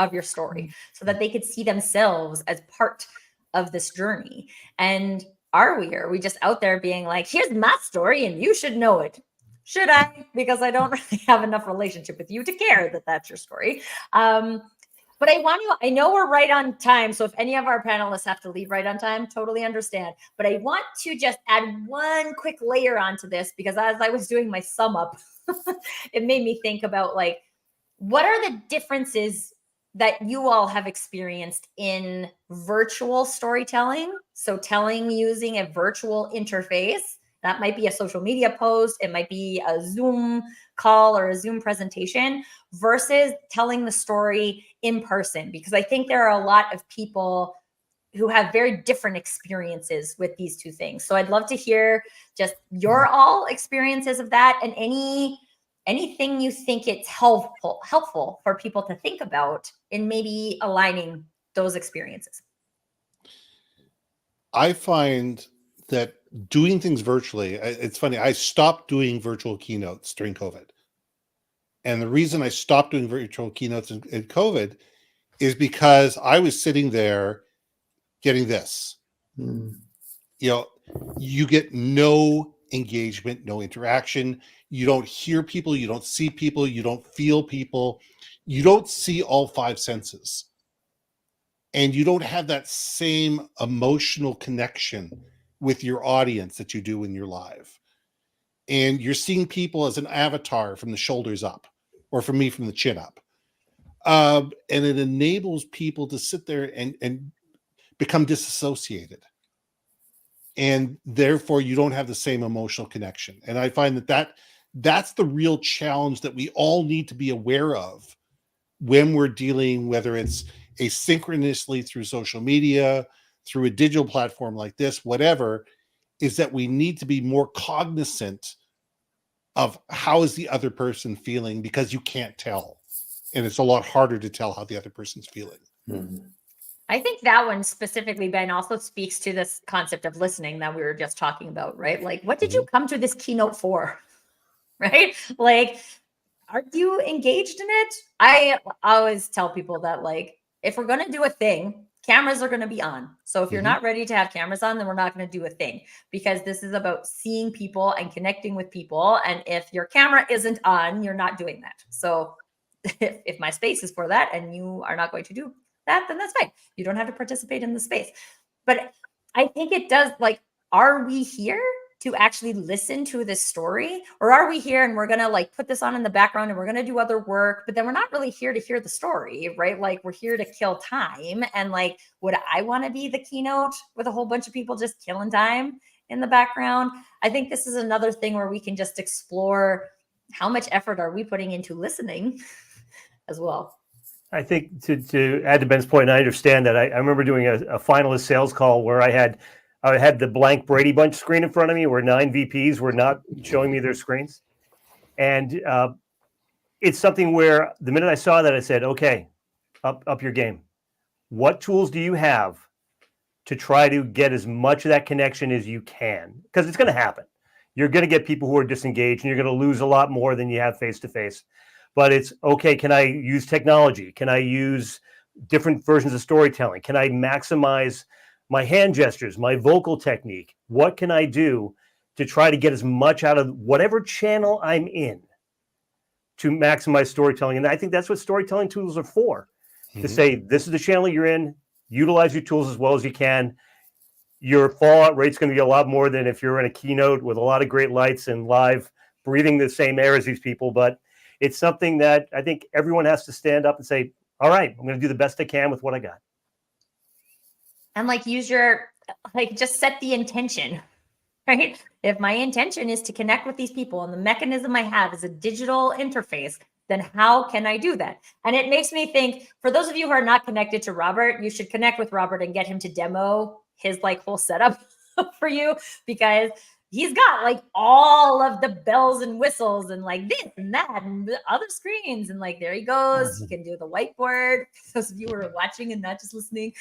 of your story so that they could see themselves as part of this journey? And are we just out there being like, here's my story and you should know it? Should I? Because I don't really have enough relationship with you to care that that's your story. But I know we're right on time. So if any of our panelists have to leave right on time, totally understand. But I want to just add one quick layer onto this, because as I was doing my sum up, it made me think about, like, what are the differences that you all have experienced in virtual storytelling? So telling using a virtual interface. That might be a social media post. It might be a Zoom call or a Zoom presentation versus telling the story in person. Because I think there are a lot of people who have very different experiences with these two things. So I'd love to hear just your all experiences of that, and any anything you think it's helpful for people to think about in maybe aligning those experiences? I find that doing things virtually, it's funny, I stopped doing virtual keynotes during COVID. And the reason I stopped doing virtual keynotes in COVID is because I was sitting there getting this. Mm. You know, you get no engagement, no interaction. You don't hear people, you don't see people, you don't feel people, you don't see all five senses. And you don't have that same emotional connection with your audience that you do when you're live. And you're seeing people as an avatar from the shoulders up, or from me from the chin up. And it enables people to sit there and become disassociated. And therefore you don't have the same emotional connection. And I find that's the real challenge that we all need to be aware of when we're dealing, whether it's asynchronously through social media, through a digital platform like this, whatever, is that we need to be more cognizant of how is the other person feeling, because you can't tell. And it's a lot harder to tell how the other person's feeling. Mm. I think that one specifically, Ben, also speaks to this concept of listening that we were just talking about, right? Like, what did you come to this keynote for? Right? Like, are you engaged in it? I always tell people that, like, if we're going to do a thing, cameras are going to be on. So if you're not ready to have cameras on, then we're not going to do a thing, because this is about seeing people and connecting with people. And if your camera isn't on, you're not doing that. So if my space is for that and you are not going to do that, then that's fine. You don't have to participate in the space. But I think it does, like, are we here to actually listen to this story, or are we here and we're going to like put this on in the background and we're going to do other work, but then we're not really here to hear the story, right? Like, we're here to kill time. And like, would I want to be the keynote with a whole bunch of people just killing time in the background? I think this is another thing where we can just explore how much effort are we putting into listening as well. I think to add to Ben's point, and I understand that. I remember doing a finalist sales call where I had the blank Brady Bunch screen in front of me where 9 VPs were not showing me their screens. And it's something where the minute I saw that, I said, okay, up your game. What tools do you have to try to get as much of that connection as you can? Because it's going to happen. You're going to get people who are disengaged, and you're going to lose a lot more than you have face-to-face. But it's, okay, can I use technology? Can I use different versions of storytelling? Can I maximize my hand gestures, my vocal technique? What can I do to try to get as much out of whatever channel I'm in to maximize storytelling? And I think that's what storytelling tools are for, to say, this is the channel you're in, utilize your tools as well as you can. Your fallout rate's going to be a lot more than if you're in a keynote with a lot of great lights and live breathing the same air as these people. But it's something that I think everyone has to stand up and say, all right, I'm going to do the best I can with what I got. And like, use your, like, just set the intention, right? If my intention is to connect with these people and the mechanism I have is a digital interface, then how can I do that? And it makes me think, for those of you who are not connected to Robert, you should connect with Robert and get him to demo his like whole setup for you, because he's got like all of the bells and whistles and like this and that and the other screens. And like, there he goes. He can do the whiteboard. Those of you who are watching and not just listening.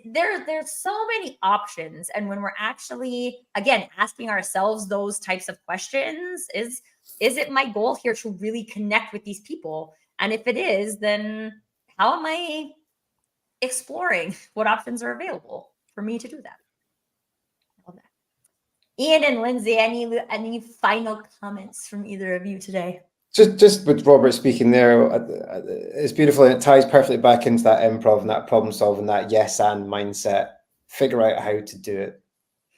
There's so many options. And when we're actually, again, asking ourselves those types of questions, is it my goal here to really connect with these people? And if it is, then how am I exploring what options are available for me to do that? I love that. Ian and Lindsay, any final comments from either of you today? Just with Robert speaking there, it's beautiful, and it ties perfectly back into that improv and that problem solving, that yes and mindset. Figure out how to do it.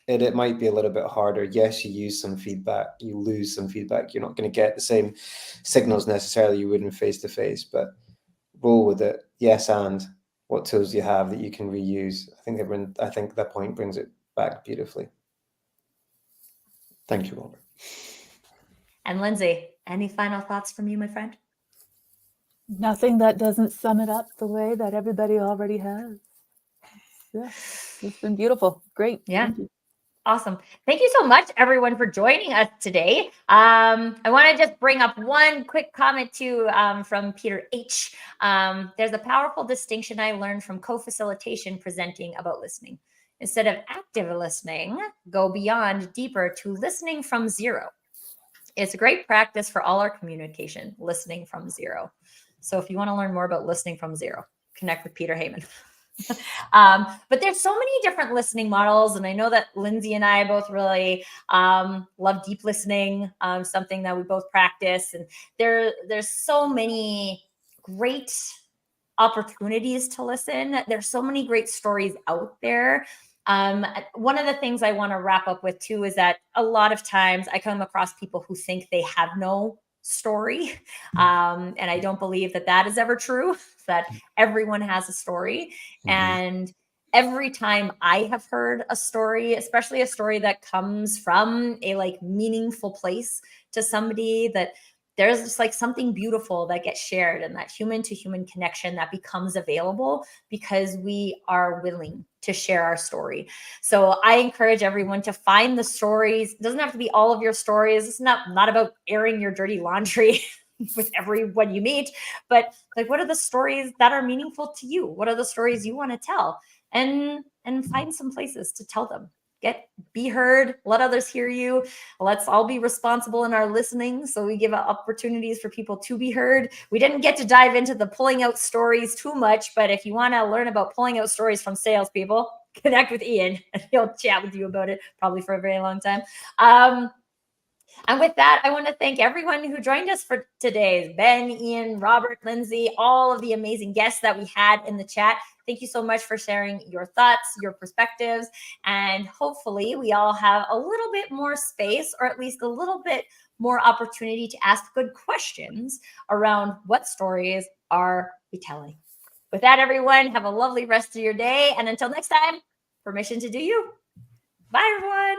It might be a little bit harder. Yes, you use some feedback, you lose some feedback. You're not going to get the same signals necessarily you would in face-to-face, but roll with it. Yes, and what tools do you have that you can reuse? I think that point brings it back beautifully. Thank you, Robert. And Lindsay, any final thoughts from you, my friend? Nothing that doesn't sum it up the way that everybody already has. Yeah, it's been beautiful. Great. Yeah. Awesome. Thank you so much, everyone, for joining us today. I want to just bring up one quick comment too from Peter H. There's a powerful distinction I learned from co-facilitation presenting about listening. Instead of active listening, go beyond, deeper to listening from zero. It's a great practice for all our communication, listening from zero. So if you want to learn more about listening from zero, connect with Peter Heyman. But there's so many different listening models, and I know that Lindsay and I both really love deep listening, something that we both practice. And there's so many great opportunities to listen. There's so many great stories out there. One of the things I want to wrap up with too is that a lot of times I come across people who think they have no story. And I don't believe that that is ever true, that everyone has a story. And every time I have heard a story, especially a story that comes from a like meaningful place to somebody, that there's just like something beautiful that gets shared, and that human to human connection that becomes available because we are willing to share our story. So I encourage everyone to find the stories. It doesn't have to be all of your stories. It's not about airing your dirty laundry with everyone you meet, but like, what are the stories that are meaningful to you? What are the stories you want to tell? And find some places to tell them. Be heard, let others hear you. Let's all be responsible in our listening, so we give opportunities for people to be heard. We didn't get to dive into the pulling out stories too much, but if you want to learn about pulling out stories from salespeople, connect with Ian and he'll chat with you about it probably for a very long time. And with that, I want to thank everyone who joined us for today. Ben, Ian, Robert, Lindsay, all of the amazing guests that we had in the chat. Thank you so much for sharing your thoughts, your perspectives, and hopefully we all have a little bit more space, or at least a little bit more opportunity to ask good questions around what stories are we telling. With that, everyone, have a lovely rest of your day. And until next time, permission to do you. Bye, everyone.